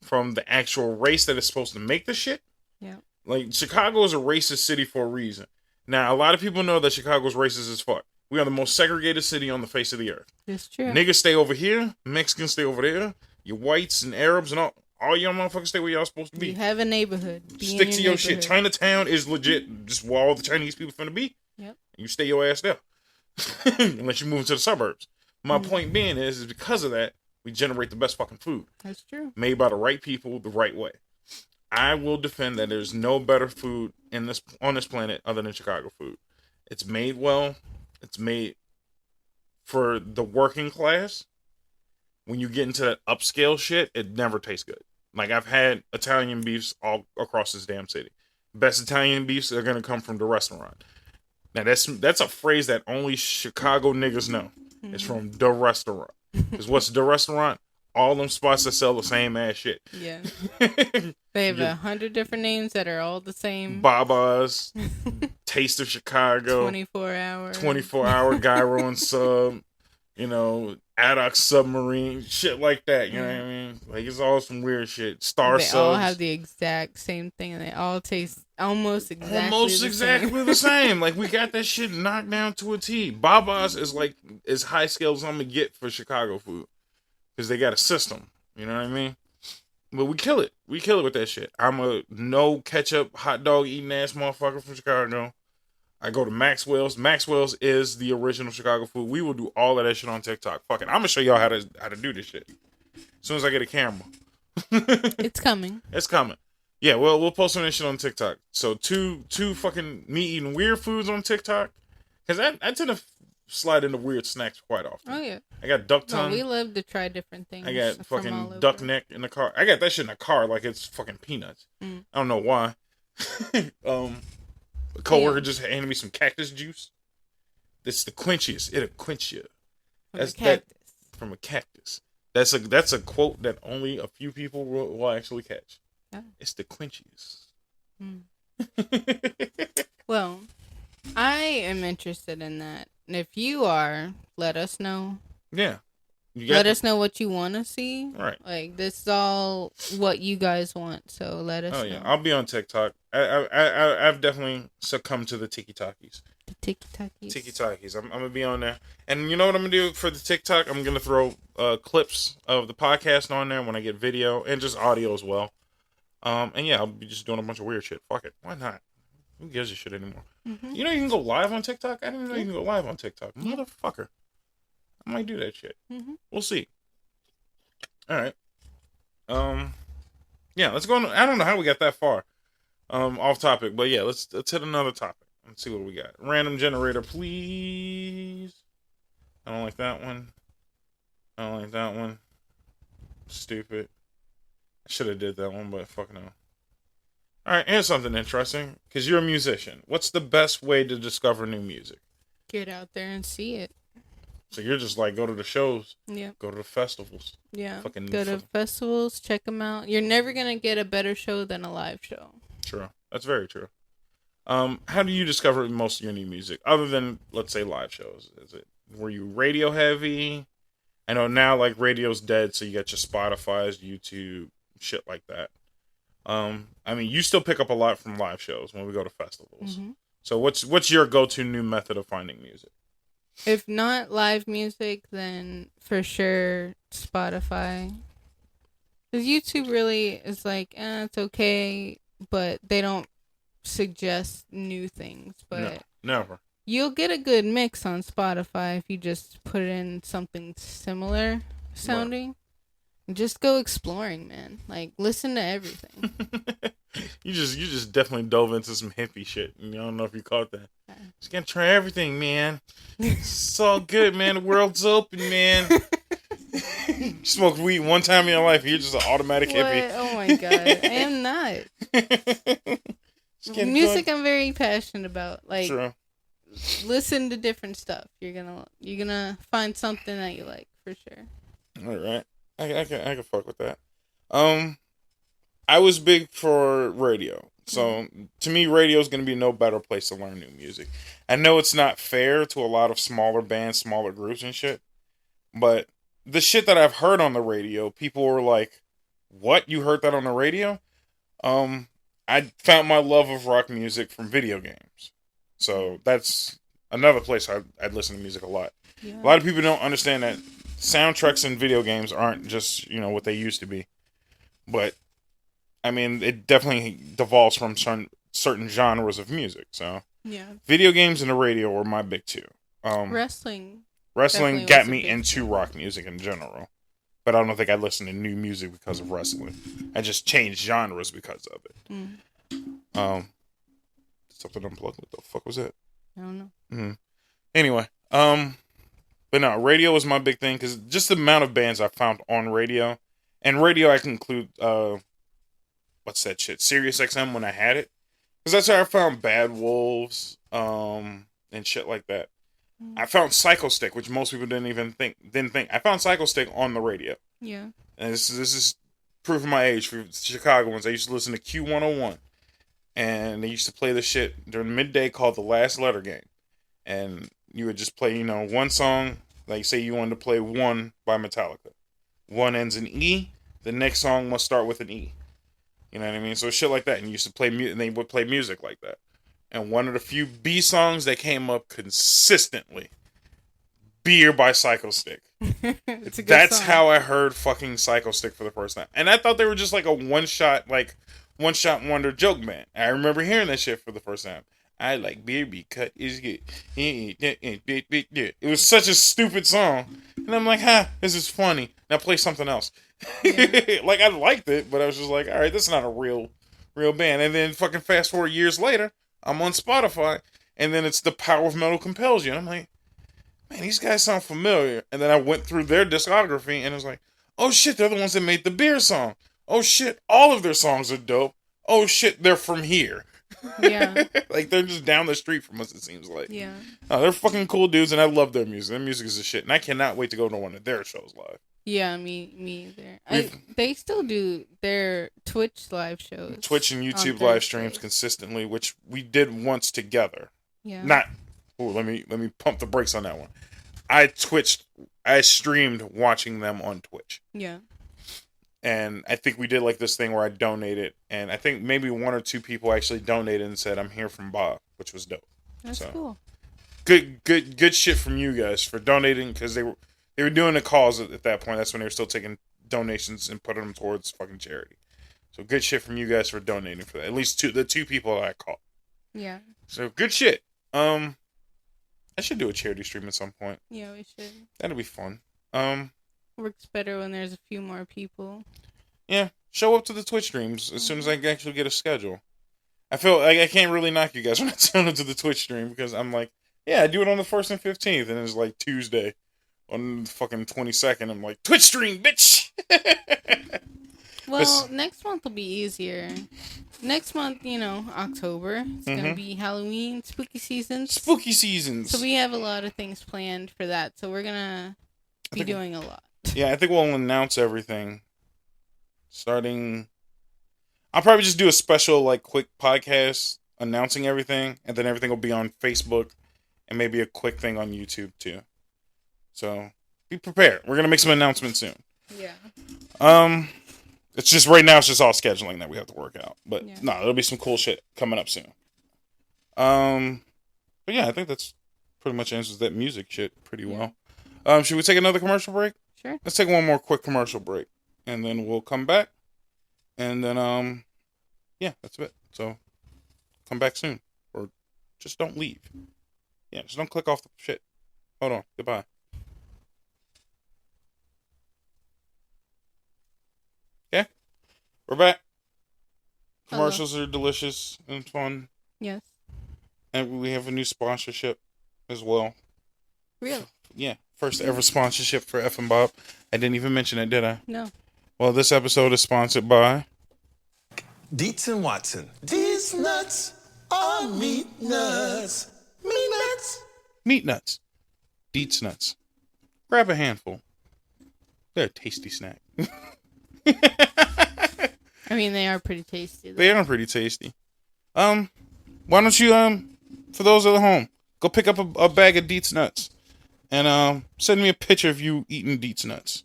from the actual race that is supposed to make the shit. Yeah. Chicago is a racist city for a reason. Now, a lot of people know that Chicago's racist as fuck. We are the most segregated city on the face of the earth. It's true. Niggas stay over here. Mexicans stay over there. Your whites and Arabs and all y'all motherfuckers stay where y'all supposed to be. You have a neighborhood. Stick to your shit. Chinatown is legit just where all the Chinese people finna be. Yep. You stay your ass there. Unless you move into the suburbs. My point being is because of that, we generate the best fucking food. That's true. Made by the right people the right way. I will defend that there's no better food on this planet other than Chicago food. It's made well. It's made for the working class. When you get into that upscale shit, it never tastes good. Like, I've had Italian beefs all across this damn city. Best Italian beefs are gonna come from the restaurant. Now that's a phrase that only Chicago niggas know. Mm-hmm. It's from the restaurant. Because what's the restaurant? All them spots that sell the same ass shit. Yeah. They have 100 different names that are all the same. Baba's, Taste of Chicago, 24 hour gyro and sub, Addox submarine, shit like that. You know what I mean? Like, it's all some weird shit. Star they subs. All have the exact same thing, and they all taste almost exactly the same. Like, we got that shit knocked down to a T. Baba's is like as high scale as I'm gonna get for Chicago food. Because they got a system. You know what I mean? But we kill it. We kill it with that shit. I'm a no ketchup hot dog eating ass motherfucker from Chicago. I go to Maxwell's. Maxwell's is the original Chicago food. We will do all of that shit on TikTok. Fuck it. I'm gonna show y'all how to do this shit. As soon as I get a camera. It's coming. It's coming. Yeah, well, we'll post some of this shit on TikTok. So two fucking me eating weird foods on TikTok. Because I tend to slide into weird snacks quite often. Oh, yeah. I got duck tongue. No, we love to try different things. I got fucking duck neck in the car. I got that shit in the car like it's fucking peanuts. I don't know why. A coworker just handed me some cactus juice. This is the quenchiest. It'll quench you. That's cactus. From a cactus. That's a quote that only a few people will actually catch. Oh. It's the quenchiest. Well, I am interested in that. And if you are, let us know. Yeah. Let us know what you want to see. Right. Like, this is all what you guys want, so let us know. Oh, yeah. I'll be on TikTok. I've definitely succumbed to the tiki-takis. The tiki-takis? Tiki-takis. I'm going to be on there. And you know what I'm going to do for the TikTok? I'm going to throw clips of the podcast on there when I get video and just audio as well. And yeah, I'll be just doing a bunch of weird shit. Fuck it. Why not? Who gives a shit anymore? Mm-hmm. You know you can go live on TikTok? I didn't even know you can go live on TikTok. Motherfucker. I might do that shit. Mm-hmm. We'll see. All right. Yeah, let's go on. I don't know how we got that far off topic, but yeah, let's hit another topic. Let's see what we got. Random generator, please. I don't like that one. I don't like that one. Stupid. I should have did that one, but fuck no. All right, here's something interesting. Because you're a musician. What's the best way to discover new music? Get out there and see it. So you're just like, go to the shows. Yeah. Go to the festivals. Yeah. Go to festivals, check them out. You're never going to get a better show than a live show. True. That's very true. How do you discover most of your new music? Other than, let's say, live shows. Were you radio heavy? I know now, like, radio's dead, so you got your Spotify's, YouTube, shit like that. I mean, you still pick up a lot from live shows when we go to festivals. Mm-hmm. So what's your go-to new method of finding music? If not live music, then for sure Spotify. Because YouTube really is like, it's okay, but they don't suggest new things. But no, never. You'll get a good mix on Spotify if you just put in something similar sounding. Right. Just go exploring, man. Like, listen to everything. You just definitely dove into some hippie shit. I don't know if you caught that. Just gonna try everything, man. It's all good, man. The world's open, man. You smoked weed one time in your life, you're just an automatic hippie. Oh my god, I am not. Music, I'm very passionate about. Like, True. Listen to different stuff. You're gonna find something that you like for sure. All right. I can fuck with that. I was big for radio. So, to me, radio is going to be no better place to learn new music. I know it's not fair to a lot of smaller bands, smaller groups and shit. But the shit that I've heard on the radio, people were like, what? You heard that on the radio? I found my love of rock music from video games. So that's another place I'd listen to music a lot. Yeah. A lot of people don't understand that soundtracks in video games aren't just, what they used to be. But, I mean, it definitely devolves from certain genres of music. So, Yeah. video games and the radio were my big two. Wrestling. Wrestling definitely got was a me big into thing. rock music in general. But I don't think I'd listen to new music because of wrestling. I just changed genres because of it. Something unplugged. What the fuck was that? I don't know. Anyway, but no, radio was my big thing because just the amount of bands I found on radio, and radio I can include what's that shit? Sirius XM when I had it, because that's how I found Bad Wolves, and shit like that. I found Psycho Stick, which most people didn't think. I found Psycho Stick on the radio. Yeah. And this is proof of my age for Chicagoans. I used to listen to Q101, and they used to play this shit during midday called The Last Letter Game. And you would just play, one song, like say you wanted to play One by Metallica. One ends in E, the next song must start with an E. You know what I mean? So shit like that. And you used to play and they would play music like that. And one of the few B songs that came up consistently, Beer by Psycho Stick. It's a good That's song. how I heard fucking Psycho Stick for the first time. And I thought they were just like a one-shot wonder joke band. I remember hearing that shit for the first time. I like beer because it's good. It was such a stupid song. And I'm like, this is funny. Now play something else. Yeah. Like, I liked it, but I was just like, alright, this is not a real band. And then fucking fast forward years later, I'm on Spotify, and then it's The Power of Metal Compels You. And I'm like, man, these guys sound familiar. And then I went through their discography, and it was like, oh shit, they're the ones that made the beer song. Oh shit, all of their songs are dope. Oh shit, they're from here. Yeah. Like, they're just down the street from us, it seems like. Yeah. They're fucking cool dudes, and I love their music. Their music is the shit, and I cannot wait to go to one of their shows live. Yeah, me either. They still do their Twitch live shows. Twitch and YouTube on live streams Thursdays. consistently, which we did once together. Yeah. Let me pump the brakes on that one. I streamed watching them on Twitch. Yeah. And I think we did like this thing where I donated, and I think maybe one or two people actually donated and said, I'm here from Bob, which was dope. That's cool. Good shit from you guys for donating, because they were doing a cause at that point. That's when they were still taking donations and putting them towards fucking charity. So good shit from you guys for donating for that. At least the two people that I caught. Yeah. So good shit. I should do a charity stream at some point. Yeah, we should. That'll be fun. Works better when there's a few more people. Yeah, show up to the Twitch streams as soon as I actually get a schedule. I feel like I can't really knock you guys when I turn up to the Twitch stream, because I'm like, yeah, I do it on the 1st and 15th, and it's like Tuesday on the fucking 22nd. I'm like, Twitch stream, bitch! Well, next month will be easier. Next month, October, it's going to be Halloween, spooky seasons. Spooky seasons. So we have a lot of things planned for that. So we're going to be doing a lot. Yeah, I think we'll announce everything starting. I'll probably just do a special, like, quick podcast announcing everything, and then everything will be on Facebook, and maybe a quick thing on YouTube too. So be prepared. We're gonna make some announcements soon. Yeah. It's just right now. It's just all scheduling that we have to work out. But Yeah. no, there'll be some cool shit coming up soon. But yeah, I think that's pretty much answers that music shit pretty well. Should we take another commercial break? Sure. Let's take one more quick commercial break, and then we'll come back. And then, yeah, that's it. So, come back soon. Or just don't leave. Yeah, just don't click off the shit. Hold on. Goodbye. Okay? We're back. Commercials are delicious and fun. Yes. And we have a new sponsorship as well. Really? Yeah. First ever sponsorship for F and Bob. I didn't even mention it, did I? No. Well, this episode is sponsored by Dietz and Watson. These nuts are meat nuts. Meat nuts. Meat Nuts. Deets Nuts. Grab a handful. They're a tasty snack. I mean, they are pretty tasty, though. They are pretty tasty. Why don't you, for those at home, go pick up a bag of Deets Nuts. And send me a picture of you eating Deets Nuts.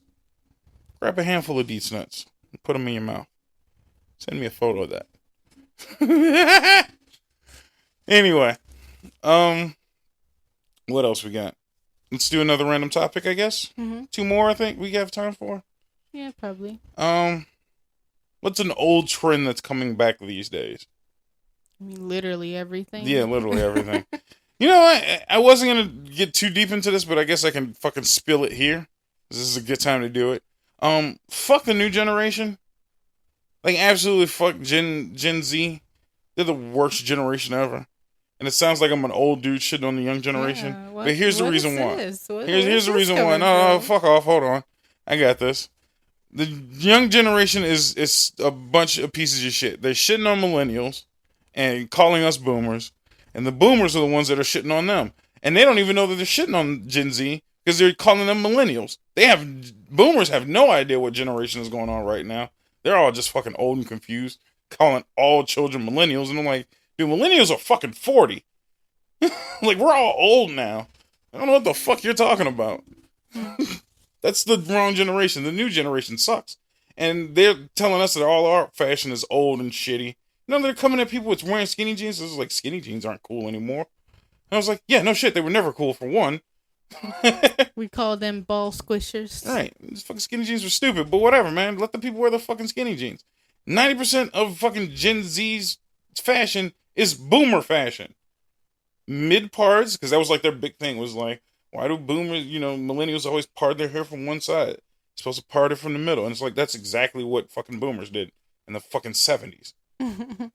Grab a handful of Deets Nuts and put them in your mouth. Send me a photo of that. Anyway, What else we got? Let's do another random topic, I guess. Mm-hmm. 2 more, I think we have time for. Yeah, probably. What's an old trend that's coming back these days? I mean, literally everything. Yeah, literally everything. You know, I wasn't gonna get too deep into this, but I guess I can fucking spill it here. This is a good time to do it. Fuck the new generation. Like, absolutely fuck Gen Z. They're the worst generation ever. And it sounds like I'm an old dude shitting on the young generation. Yeah, but here's the reason why. Here's the reason why. Coming No, from? fuck off. Hold on. I got this. The young generation is a bunch of pieces of shit. They're shitting on millennials and calling us boomers. And the boomers are the ones that are shitting on them. And they don't even know that they're shitting on Gen Z because they're calling them millennials. Boomers have no idea what generation is going on right now. They're all just fucking old and confused, calling all children millennials. And I'm like, dude, millennials are fucking 40. Like, we're all old now. I don't know what the fuck you're talking about. That's the wrong generation. The new generation sucks. And they're telling us that all our fashion is old and shitty. They're coming at people with wearing skinny jeans. This is like, skinny jeans aren't cool anymore. And I was like, yeah, no shit. They were never cool for one. We call them ball squishers. Right. These fucking skinny jeans were stupid. But whatever, man. Let the people wear the fucking skinny jeans. 90% of fucking Gen Z's fashion is boomer fashion. Mid parts, because that was like their big thing, was like, why do boomers, millennials always part their hair from one side? You're supposed to part it from the middle. And it's like, that's exactly what fucking boomers did in the fucking 70s.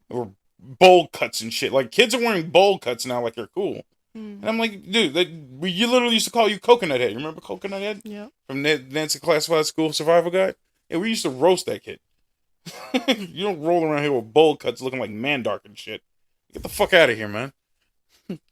Or bowl cuts and shit. Like, kids are wearing bowl cuts now like they're cool. And I'm like, dude, you literally used to call you Coconut Head. You remember Coconut Head? Yeah. From Nancy Classified School Survival Guide? Yeah, we used to roast that kid. You don't roll around here with bowl cuts looking like Mandark and shit. Get the fuck out of here, man.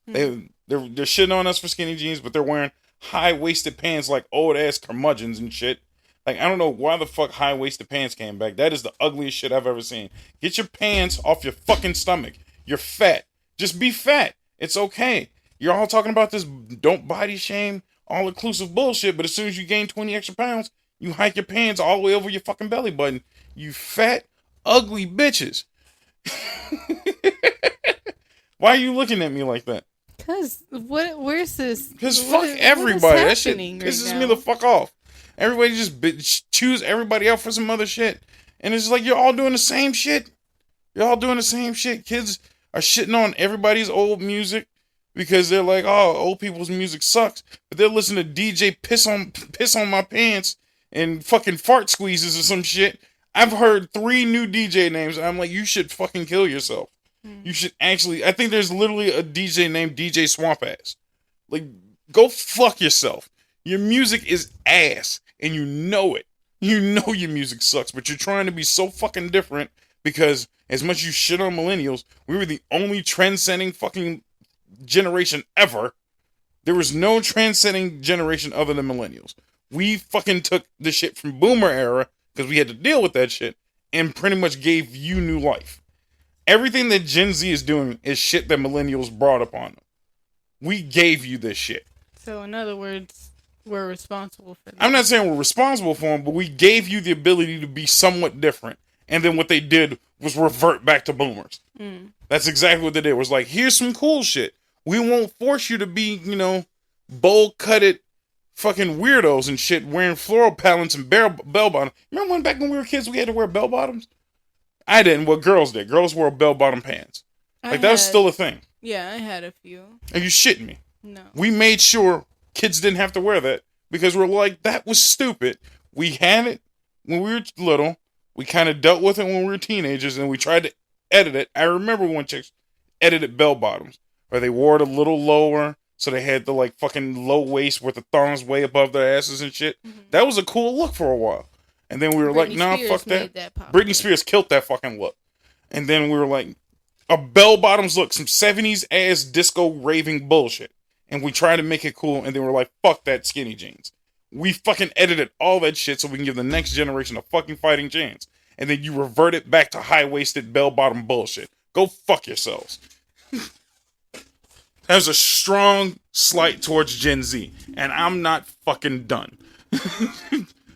They're shitting on us for skinny jeans, but they're wearing high-waisted pants like old-ass curmudgeons and shit. Like, I don't know why the fuck high-waisted pants came back. That is the ugliest shit I've ever seen. Get your pants off your fucking stomach. You're fat. Just be fat. It's okay. You're all talking about this don't body shame, all-inclusive bullshit, but as soon as you gain 20 extra pounds, you hike your pants all the way over your fucking belly button. You fat, ugly bitches. Why are you looking at me like that? Cause where's this? Because fuck everybody. That shit pisses me the fuck off. Everybody just choose everybody out for some other shit. And it's like, you're all doing the same shit. You're all doing the same shit. Kids are shitting on everybody's old music because they're like, oh, old people's music sucks. But they're listening to DJ piss on my pants and fucking fart squeezes or some shit. I've heard 3 new DJ names and I'm like, you should fucking kill yourself. You should actually, I think there's literally a DJ named DJ Swamp Ass. Like, go fuck yourself. Your music is ass, and you know it. You know your music sucks, but you're trying to be so fucking different because as much as you shit on millennials, we were the only transcending fucking generation ever. There was no transcending generation other than millennials. We fucking took the shit from boomer era, because we had to deal with that shit, and pretty much gave you new life. Everything that Gen Z is doing is shit that millennials brought upon them. We gave you this shit. So, in other words, we're responsible for that. I'm not saying we're responsible for them, but we gave you the ability to be somewhat different. And then what they did was revert back to boomers. That's exactly what they did. It was like, here's some cool shit. We won't force you to be, bowl-cutted fucking weirdos and shit wearing floral patterns and bell-bottoms. Remember back when we were kids, we had to wear bell-bottoms? I didn't. What girls did. Girls wore bell-bottom pants. That was still a thing. Yeah, I had a few. Are you shitting me? No. We made sure kids didn't have to wear that because we're like, that was stupid. We had it when we were little. We kind of dealt with it when we were teenagers, and we tried to edit it. I remember when chicks edited bell-bottoms, where they wore it a little lower, so they had the, like, fucking low waist with the thongs way above their asses and shit. Mm-hmm. That was a cool look for a while. And then we were like, nah, fuck that. Britney Spears killed that fucking look. And then we were like, a bell-bottoms look, some 70s ass disco raving bullshit. And we tried to make it cool, and then we're like, fuck that skinny jeans. We fucking edited all that shit so we can give the next generation a fucking fighting chance. And then you revert it back to high-waisted bell-bottom bullshit. Go fuck yourselves. That was a strong slight towards Gen Z. And I'm not fucking done.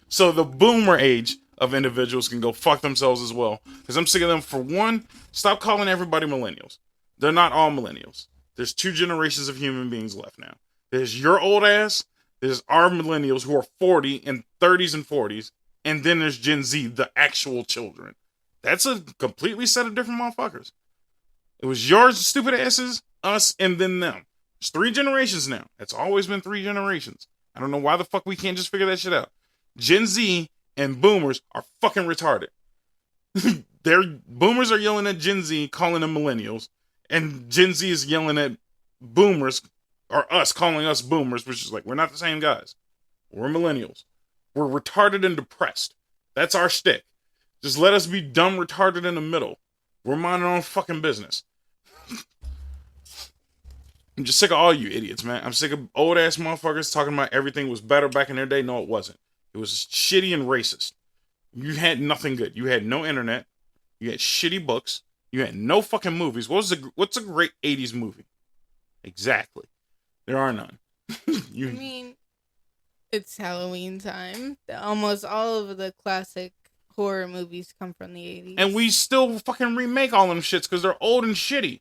So the boomer age of individuals can go fuck themselves as well. Because I'm sick of them. For one, stop calling everybody millennials. They're not all millennials. There's 2 generations of human beings left now. There's your old ass, there's our millennials who are 40 and 30s and 40s, and then there's Gen Z, the actual children. That's a completely set of different motherfuckers. It was your stupid asses, us, and then them. It's 3 generations now. It's always been 3 generations. I don't know why the fuck we can't just figure that shit out. Gen Z and boomers are fucking retarded. Boomers are yelling at Gen Z, calling them millennials, and Gen Z is yelling at boomers, or us, calling us boomers, which is like, we're not the same guys. We're millennials. We're retarded and depressed. That's our shtick. Just let us be dumb, retarded in the middle. We're minding our own fucking business. I'm just sick of all you idiots, man. I'm sick of old ass motherfuckers talking about everything was better back in their day. No, it wasn't. It was shitty and racist. You had nothing good. You had no internet. You had shitty books. You had no fucking movies. What's a great 80s movie? Exactly. There are none. I mean, it's Halloween time. Almost all of the classic horror movies come from the 80s. And we still fucking remake all them shits because they're old and shitty.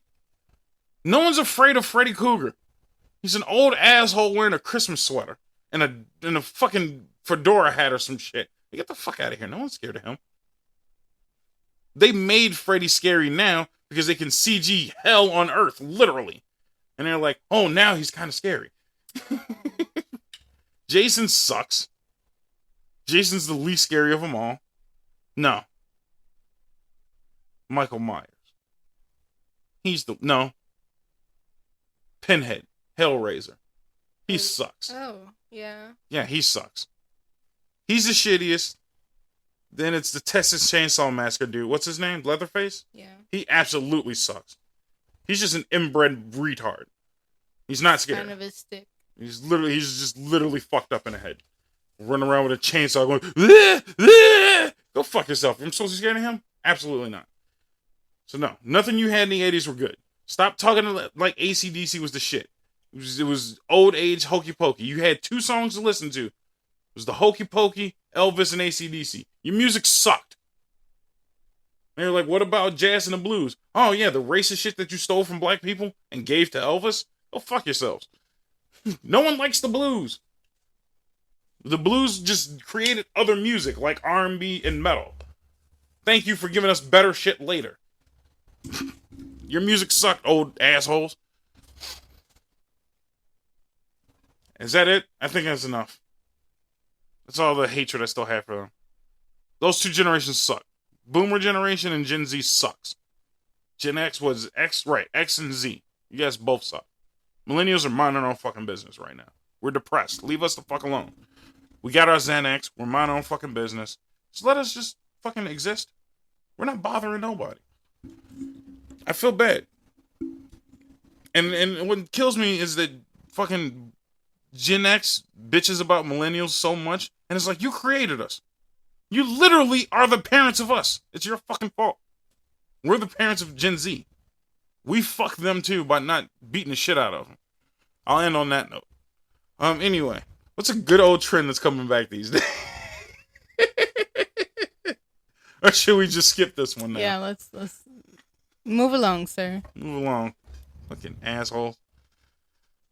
No one's afraid of Freddy Krueger. He's an old asshole wearing a Christmas sweater and a fucking fedora hat or some shit. Get the fuck out of here. No one's scared of him. They made Freddy scary now because they can CG hell on earth, literally. And they're like, oh, now he's kind of scary. Jason sucks. Jason's the least scary of them all. No. Michael Myers. No. Pinhead. Hellraiser. He sucks. Oh, yeah. Yeah, he sucks. He's the shittiest. Then it's the Texas Chainsaw Massacre dude. What's his name? Leatherface? Yeah. He absolutely sucks. He's just an inbred retard. He's not scary. Kind of a stick. He's just literally fucked up in the head. Running around with a chainsaw going, "Bleh, bleh." Go fuck yourself. I'm supposed to be scared of him? Absolutely not. So no, nothing you had in the 80s were good. Stop talking like AC/DC was the shit. It was old age hokey pokey. You had 2 songs to listen to. It was the hokey pokey, Elvis, and AC/DC. Your music sucked. And you're like, what about jazz and the blues? Oh yeah, the racist shit that you stole from black people and gave to Elvis? Go fuck yourselves. No one likes the blues. The blues just created other music like R&B and metal. Thank you for giving us better shit later. Your music sucked, old assholes. Is that it? I think that's enough. That's all the hatred I still have for them. Those 2 generations suck. Boomer generation and Gen Z sucks. Gen X was X, right? X and Z. You guys both suck. Millennials are minding our own fucking business right now. We're depressed. Leave us the fuck alone. We got our Xanax. We're minding our own fucking business. Just let us just fucking exist. We're not bothering nobody. I feel bad. And what kills me is that fucking Gen X bitches about millennials so much. And it's like, you created us. You literally are the parents of us. It's your fucking fault. We're the parents of Gen Z. We fuck them too by not beating the shit out of them. I'll end on that note. Anyway, what's a good old trend that's coming back these days? Or should we just skip this one now? Yeah, let's move along, sir. Move along. Fucking asshole.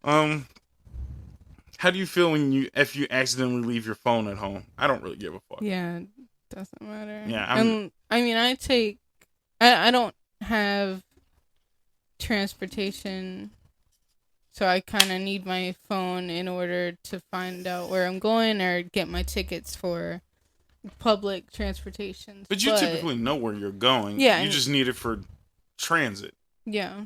How do you feel if you accidentally leave your phone at home? I don't really give a fuck. Yeah, it doesn't matter. Yeah, I don't have transportation, so I kind of need my phone in order to find out where I'm going or get my tickets for public transportation. But you typically know where you're going. Yeah. You just need it for transit. Yeah.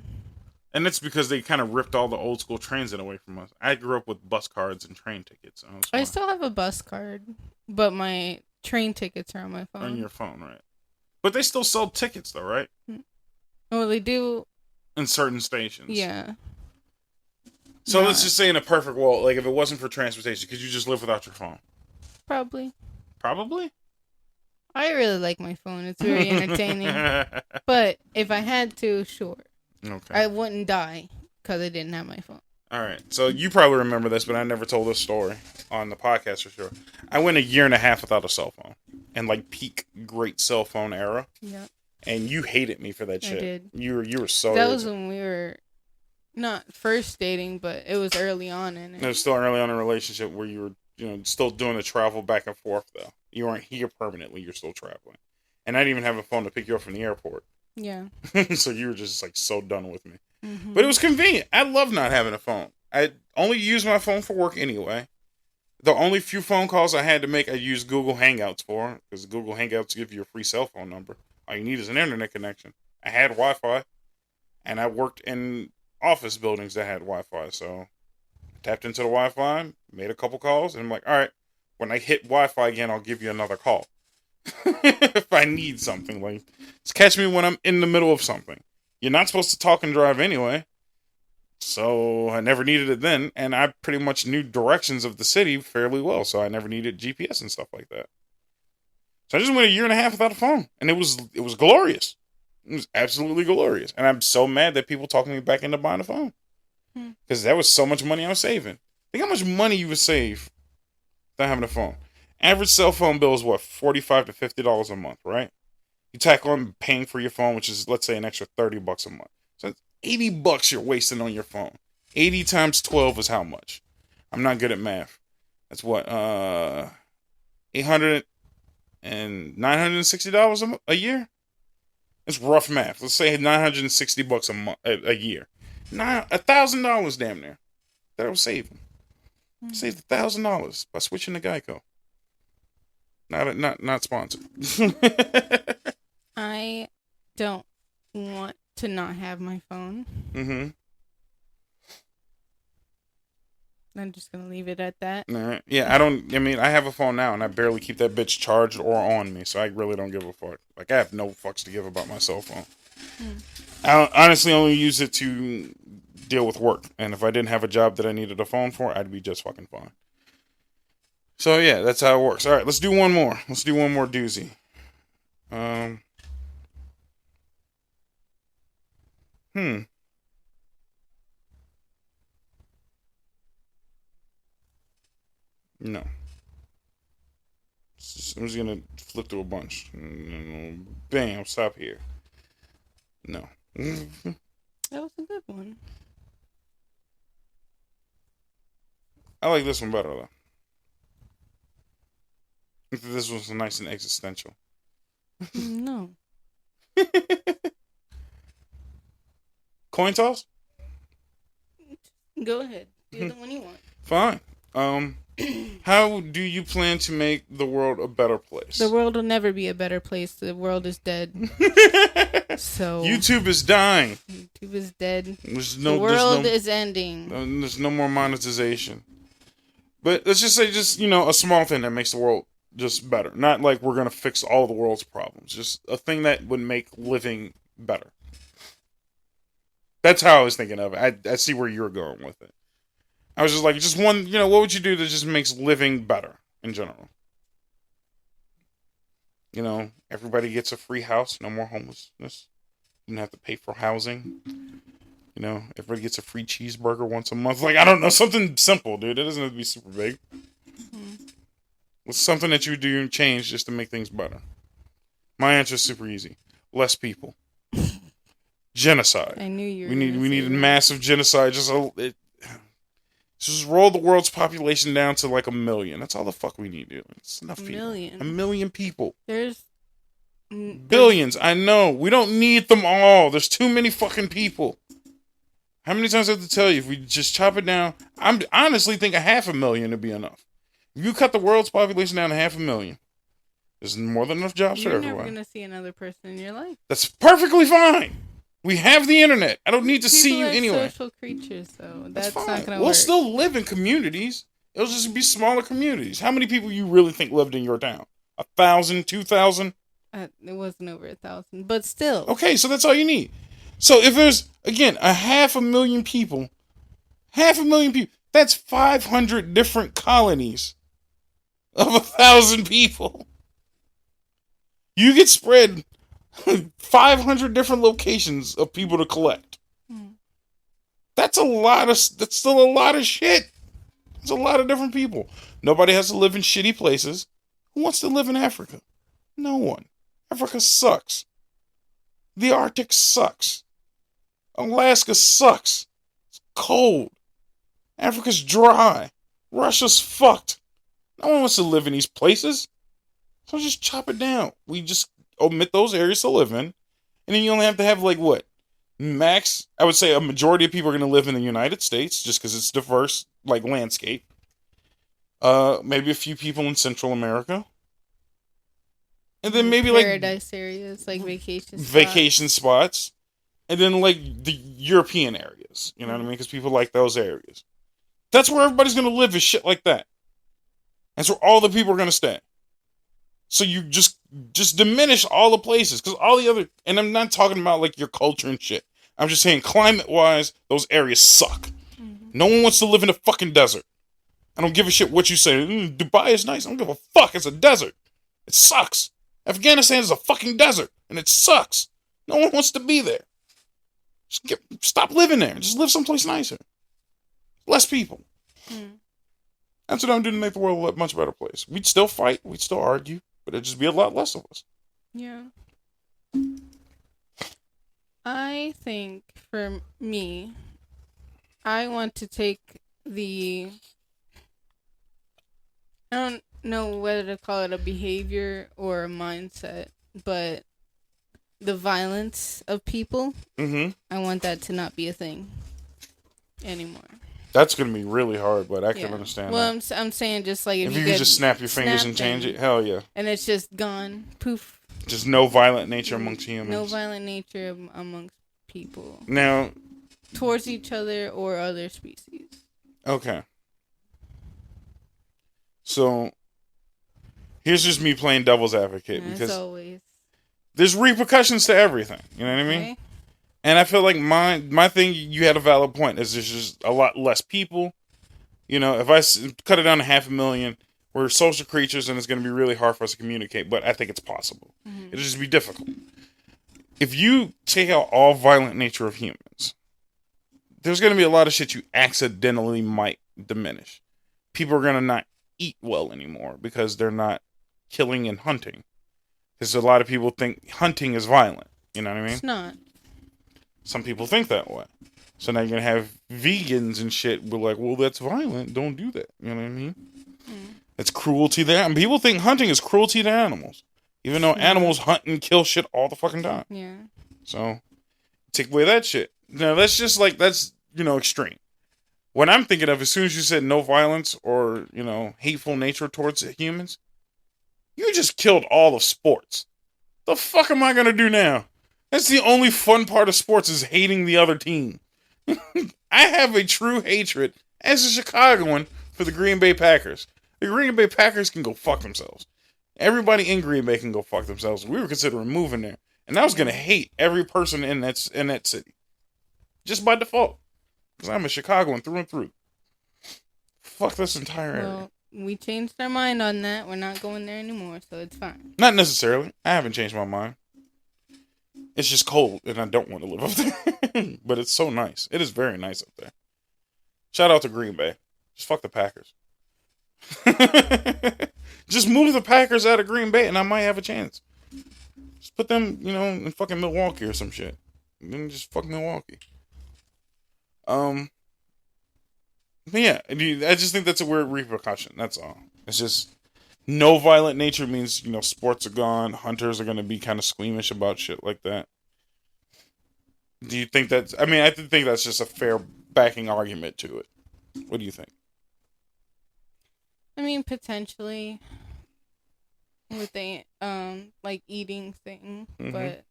And that's because they kind of ripped all the old school transit away from us. I grew up with bus cards and train tickets. So I still have a bus card, but my train tickets are on my phone. On your phone, right? But they still sell tickets, though, right? Well, they do. In certain stations. Yeah. So let's just say in a perfect world, like if it wasn't for transportation, could you just live without your phone? Probably. Probably? I really like my phone. It's very entertaining. But if I had to, sure. Okay. I wouldn't die because I didn't have my phone. All right. So you probably remember this, but I never told this story on the podcast for sure. I went 1.5 years without a cell phone. And like peak great cell phone era. Yeah. And you hated me for that shit. I did. You were so That was when we were Not first dating, but it was early on in It was it. still early on in a relationship where you were, still doing the travel back and forth though. You weren't here permanently. You're still traveling, and I didn't even have a phone to pick you up from the airport. Yeah. So you were just like so done with me. Mm-hmm. But it was convenient. I love not having a phone. I only use my phone for work anyway. The only few phone calls I had to make, I used Google Hangouts for, because Google Hangouts give you a free cell phone number. All you need is an internet connection. I had Wi-Fi, and I worked in office buildings that had Wi-Fi, so I tapped into the Wi-Fi, made a couple calls, and I'm like, all right, when I hit Wi-Fi again, I'll give you another call. If I need something, like, just catch me when I'm in the middle of something. You're not supposed to talk and drive anyway. So I never needed it then, and I pretty much knew directions of the city fairly well, so I never needed GPS and stuff like that. So I just went a year and a half without a phone, and it was glorious. It was absolutely glorious, and I'm so mad that people talking me back into buying a phone because that was so much money I was saving. Think how much money you would save without having a phone. Average cell phone bill is what, $45 to $50 a month, right? You tack on paying for your phone, which is, let's say, an extra $30 a month. So that's $80 you're wasting on your phone. 80 times 12 is how much? I'm not good at math. That's what, 800 and $960 a year? It's rough math. Let's say $960 a month, a year. $1,000 damn near that I was saving. Saved $1,000 by switching to Geico. Not sponsored. I don't want to not have my phone. Mm-hmm. I'm just gonna leave it at that. All right. Yeah, I have a phone now, and I barely keep that bitch charged or on me, so I really don't give a fuck. Like, I have no fucks to give about my cell phone. I honestly only use it to deal with work, and if I didn't have a job that I needed a phone for, I'd be just fucking fine. So, yeah, that's how it works. All right, let's do one more. Let's do one more doozy. No. I'm just gonna flip through a bunch. Bam, stop here. No. That was a good one. I like this one better, though. I think this one's nice and existential. No. Coin toss? Go ahead. Do the one you want. Fine. How do you plan to make the world a better place? The world will never be a better place. The world is dead. So YouTube is dying. YouTube is dead. The world is ending. There's no more monetization. But let's just say, a small thing that makes the world just better. Not like we're gonna fix all the world's problems. Just a thing that would make living better. That's how I was thinking of it. I see where you're going with it. I was just like, just one, what would you do that just makes living better in general? Everybody gets a free house, no more homelessness. You don't have to pay for housing. Everybody gets a free cheeseburger once a month. Like, I don't know, something simple, dude. It doesn't have to be super big. What's something that you do and change just to make things better? My answer is super easy. Less people. Genocide. I knew you were We need a massive genocide. Just roll the world's population down to like 1 million. That's all the fuck we need, dude. It's enough people. 1 million people. There's billions. I know. We don't need them all. There's too many fucking people. How many times do I have to tell you? If we just chop it down, I honestly think 500,000 would be enough. If you cut the world's population down to 500,000, there's more than enough jobs for everyone. You're never gonna see another person in your life. That's perfectly fine. We have the internet. I don't need to see you anyway. Social creatures, so that's fine. not gonna work. We'll still live in communities. It'll just be smaller communities. How many people you really think lived in your town? 1,000, 2,000? It wasn't over 1,000, but still. Okay, so that's all you need. So if there's, again, 500,000 people, 500,000 people, that's 500 different colonies of 1,000 people. You get spread 500 different locations of people to collect. That's still a lot of shit. It's a lot of different people. Nobody has to live in shitty places. Who wants to live in Africa? No one. Africa sucks. The Arctic sucks. Alaska sucks. cold. Africa's dry. Russia's fucked. No one wants to live in these places. So just chop it down. We just omit those areas to live in. And then you only have to have, like, what? Max, I would say a majority of people are going to live in the United States just because it's diverse, like, landscape. Maybe a few people in Central America. And then maybe, paradise areas, like vacation spots. And then, like, the European areas. You know what I mean? Because people like those areas. That's where everybody's going to live, is shit like that. That's where all the people are going to stay. So you just diminish all the places. Because all the other... And I'm not talking about, like, your culture and shit. I'm just saying, climate-wise, those areas suck. Mm-hmm. No one wants to live in a fucking desert. I don't give a shit what you say. Dubai is nice. I don't give a fuck. It's a desert. It sucks. Afghanistan is a fucking desert. And it sucks. No one wants to be there. Stop living there. Just live someplace nicer. Less people. That's what I'm doing to make the world a much better place. We'd still fight. We'd still argue. But it'd just be a lot less of us. Yeah. I think, for me, I want to take the... I don't know whether to call it a behavior or a mindset, but the violence of people, I want that to not be a thing anymore. That's going to be really hard, but I can understand that. Well, I'm saying just like if you could just snap your fingers and change it, hell yeah. And it's just gone. Poof. Just no violent nature amongst humans. No violent nature amongst people. Now, towards each other or other species. Okay. So, here's just me playing devil's advocate. Because always. There's repercussions to everything. You know what I mean? Okay. And I feel like my thing, you had a valid point, is there's just a lot less people. You know, if I cut it down to 500,000, we're social creatures and it's going to be really hard for us to communicate, but I think it's possible. Mm-hmm. It'll just be difficult. If you take out all violent nature of humans, there's going to be a lot of shit you accidentally might diminish. People are going to not eat well anymore because they're not killing and hunting. Because a lot of people think hunting is violent. You know what I mean? It's not. Some people think that way. So now you're going to have vegans and shit. We're like, well, that's violent. Don't do that. You know what I mean? It's cruelty there. And people think hunting is cruelty to animals. Even though animals hunt and kill shit all the fucking time. Yeah. So, take away that shit. Now, that's just like, that's, extreme. What I'm thinking of, as soon as you said no violence or, hateful nature towards humans, you just killed all of sports. The fuck am I going to do now? That's the only fun part of sports, is hating the other team. I have a true hatred, as a Chicagoan, for the Green Bay Packers. The Green Bay Packers can go fuck themselves. Everybody in Green Bay can go fuck themselves. We were considering moving there. And I was going to hate every person in that city. Just by default. Because I'm a Chicagoan through and through. Fuck this entire area. We changed our mind on that. We're not going there anymore, so it's fine. Not necessarily. I haven't changed my mind. It's just cold, and I don't want to live up there. But it's so nice. It is very nice up there. Shout out to Green Bay. Just fuck the Packers. Just move the Packers out of Green Bay, and I might have a chance. Just put them, in fucking Milwaukee or some shit. And then just fuck Milwaukee. But yeah, I just think that's a weird repercussion. That's all. It's just no violent nature means, sports are gone. Hunters are going to be kind of squeamish about shit like that. Do you think that's... I mean, I think that's just a fair backing argument to it. What do you think? I mean, potentially with the, eating thing. Mm-hmm. But...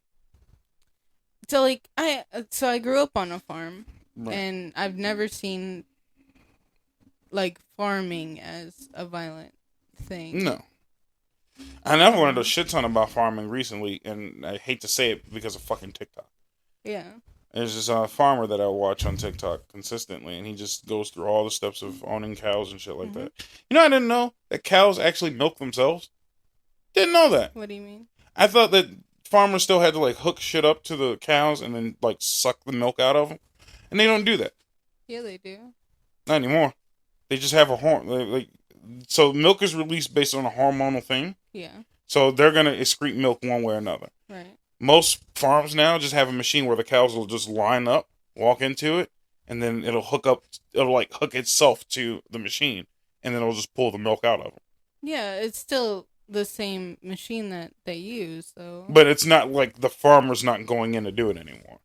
So, I grew up on a farm. Right. And I've never seen, farming as a violent thing. No. And I've learned a shit ton about farming recently, and I hate to say it because of fucking TikTok. Yeah. There's this farmer that I watch on TikTok consistently, and he just goes through all the steps of owning cows and shit like that. I didn't know that cows actually milk themselves. Didn't know that. What do you mean? I thought that farmers still had to, hook shit up to the cows and then, suck the milk out of them. And they don't do that. Yeah, they do. Not anymore. They just have a horn. So milk is released based on a hormonal thing. Yeah. So they're going to excrete milk one way or another. Right. Most farms now just have a machine where the cows will just line up, walk into it, and then it'll hook itself to the machine, and then it'll just pull the milk out of them. Yeah, it's still the same machine that they use, so. But it's not like the farmer's not going in to do it anymore.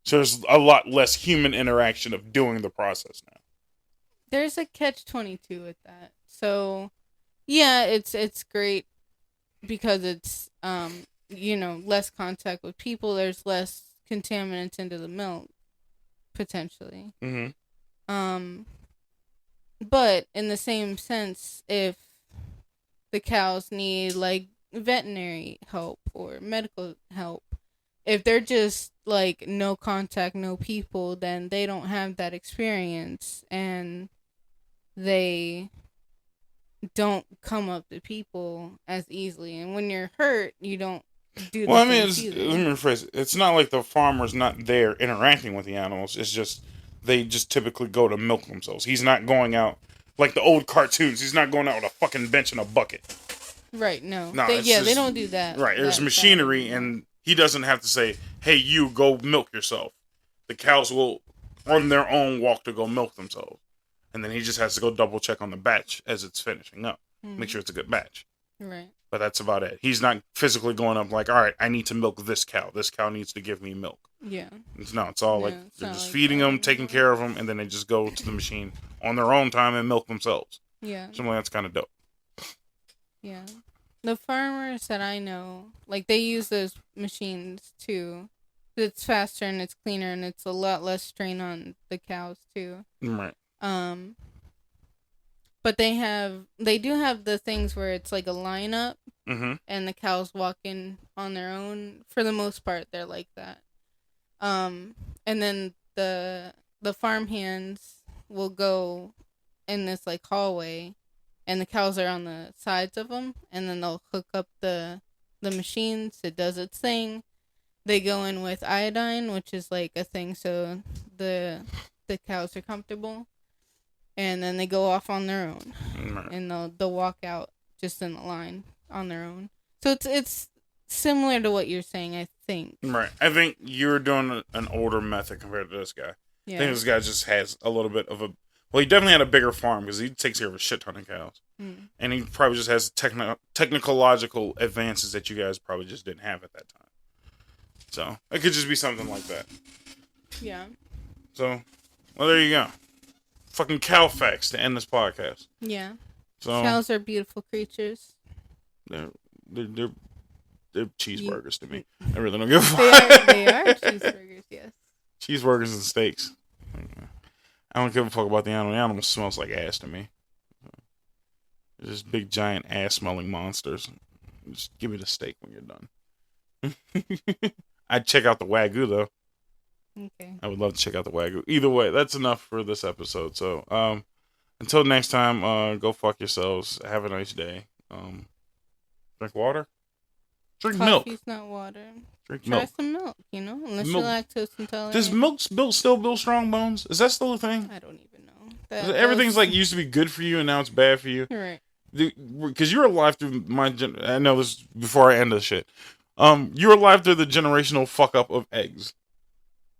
So there's a lot less human interaction of doing the process now. There's a catch-22 with that. So, yeah, it's great because it's less contact with people. There's less contaminants into the milk potentially. Mm-hmm. But in the same sense, if the cows need like veterinary help or medical help, if they're just like no contact, no people, then they don't have that experience and they don't come up to people as easily. And when you're hurt, you don't do the Well, I mean, things either. let me rephrase it. It's not like the farmer's not there interacting with the animals. It's just they just typically go to milk themselves. He's not going out like the old cartoons. He's not going out with a fucking bench and a bucket. Right, no. No, They don't do that. Right, there's that machinery, side. and he doesn't have to say, hey, you, go milk yourself. The cows will, on their own, walk to go milk themselves. And then he just has to go double check on the batch as it's finishing up. Make sure it's a good batch. Right. But that's about it. He's not physically going up like, all right, I need to milk this cow. This cow needs to give me milk. Yeah. It's all like it's they're not just like feeding that them, taking anymore. care of them, and then they just go to the machine on their own time and milk themselves. Yeah. Something like that's kind of dope. Yeah. The farmers that I know, like, they use those machines too. It's faster and it's cleaner and it's a lot less strain on the cows too. Right. But they do have the things where it's like a lineup Mm-hmm. and the cows walk in on their own. For the most part, they're like that. And then the farm hands will go in this like hallway, and the cows are on the sides of them, and then they'll hook up the machines. It does its thing. They go in with iodine, which is like a thing so the cows are comfortable, and then they go off on their own, Right. and they'll walk out just in the line on their own. So it's similar to what you're saying, I think. Right. I think you're doing an older method compared to this guy. Yeah. I think this guy just has a little bit of a... Well, he definitely had a bigger farm because he takes care of a shit ton of cows. And he probably just has technological advances that you guys probably just didn't have at that time. So, it could just be something like that. Yeah. So, well, there you go. Fucking cow facts to end this podcast. Yeah. So, Cows are beautiful creatures. they're cheeseburgers to me. I really don't give a They fuck. are cheeseburgers, yes. Cheeseburgers and steaks. I don't give a fuck about the animal. The animal smells like ass to me. They're just big, giant, ass-smelling monsters. Just give me the steak when you're done. I'd check out the Wagyu, though. Okay. I would love to check out the Wagyu. Either way, that's enough for this episode. So, until next time, go fuck yourselves. Have a nice day. Drink water? Drink milk. Coffee's not water. Drink Try milk. some milk, unless Milk. you're lactose intolerant. Does milk still build strong bones? Is that still a thing? I don't even know. Everything's like used to be good for you and now it's bad for you. Right. Because you're alive through I know this before I end this shit. You're alive through the generational fuck up of eggs.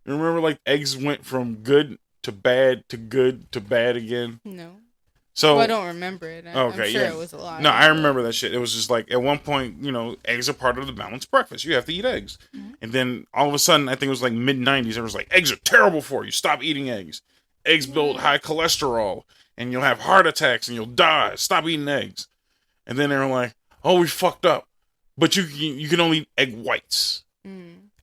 You remember, like, eggs went from good to bad to good to bad again? No. So, Well, I don't remember it. I'm sure it was a lot. No, I remember that shit. It was just like, at one point, eggs are part of the balanced breakfast. You have to eat eggs. Mm-hmm. And then, all of a sudden, I think it was like mid-90s, it was like, eggs are terrible for you. Stop eating eggs. Eggs build high cholesterol, and you'll have heart attacks, and you'll die. Stop eating eggs. And then they were like, oh, we fucked up. But you can only eat egg whites.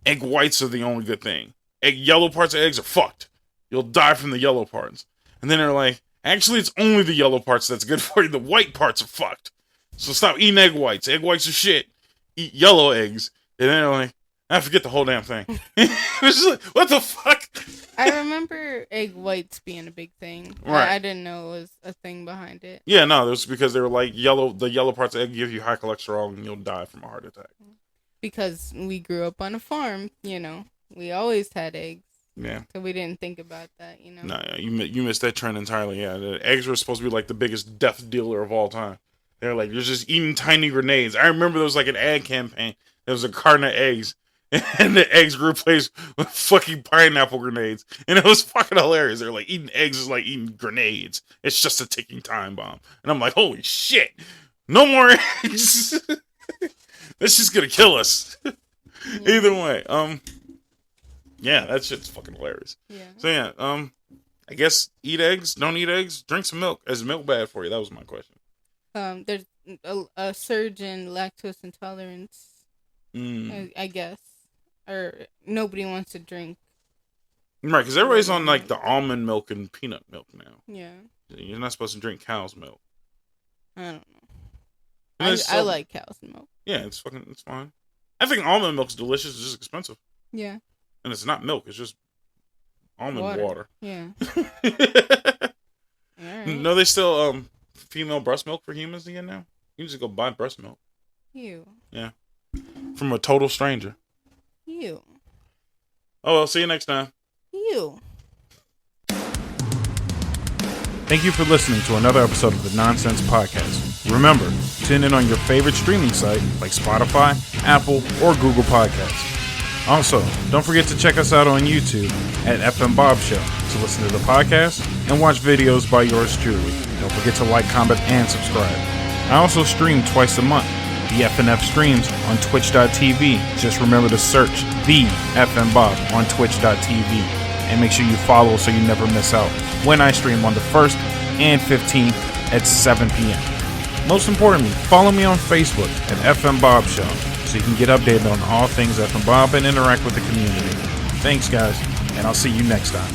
Egg whites are the only good thing. Yellow parts of eggs are fucked. You'll die from the yellow parts. And then they're like, actually, it's only the yellow parts that's good for you. The white parts are fucked. So stop eating egg whites. Egg whites are shit. Eat yellow eggs. And then they're like, I forget the whole damn thing. It's just like, what the fuck? I remember egg whites being a big thing. Right. I didn't know it was a thing behind it. Yeah, no, it was because they were like, the yellow parts of egg give you high cholesterol and you'll die from a heart attack. Because we grew up on a farm, we always had eggs. Yeah. So we didn't think about that, No, you missed that trend entirely. Yeah, the eggs were supposed to be like the biggest death dealer of all time. They're like, you're just eating tiny grenades. I remember there was like an ad campaign. There was a carton of eggs, and the eggs were replaced with fucking pineapple grenades, and it was fucking hilarious. They're like eating eggs is like eating grenades. It's just a ticking time bomb, and I'm like, holy shit, no more eggs. This just gonna kill us. Either way, yeah, that shit's fucking hilarious. Yeah. So yeah, I guess eat eggs, don't eat eggs, drink some milk. Is milk bad for you? That was my question. There's a surge in lactose intolerance. I guess, or nobody wants to drink. Right, because everybody's on like the almond milk and peanut milk now. Yeah. You're not supposed to drink cow's milk. I don't know. I like cow's milk. Yeah, it's fine. I think almond milk's delicious. It's just expensive. Yeah. And it's not milk. It's just almond water. Yeah. Right. No, they still female breast milk for humans again now. You can just go buy breast milk. You. Yeah. From a total stranger. You. Oh well, see you next time. You. Thank you for listening to another episode of the Nonsense Podcast. Remember, tune in on your favorite streaming site like Spotify, Apple, or Google Podcasts. Also, don't forget to check us out on YouTube at FM Bob Show to listen to the podcast and watch videos by yours truly. Don't forget to like, comment, and subscribe. I also stream twice a month. The FNF streams on twitch.tv. Just remember to search the FM Bob on twitch.tv. And make sure you follow so you never miss out when I stream on the 1st and 15th at 7 p.m. Most importantly, follow me on Facebook at FM Bob Show so you can get updated on all things FM Bob and interact with the community. Thanks, guys, and I'll see you next time.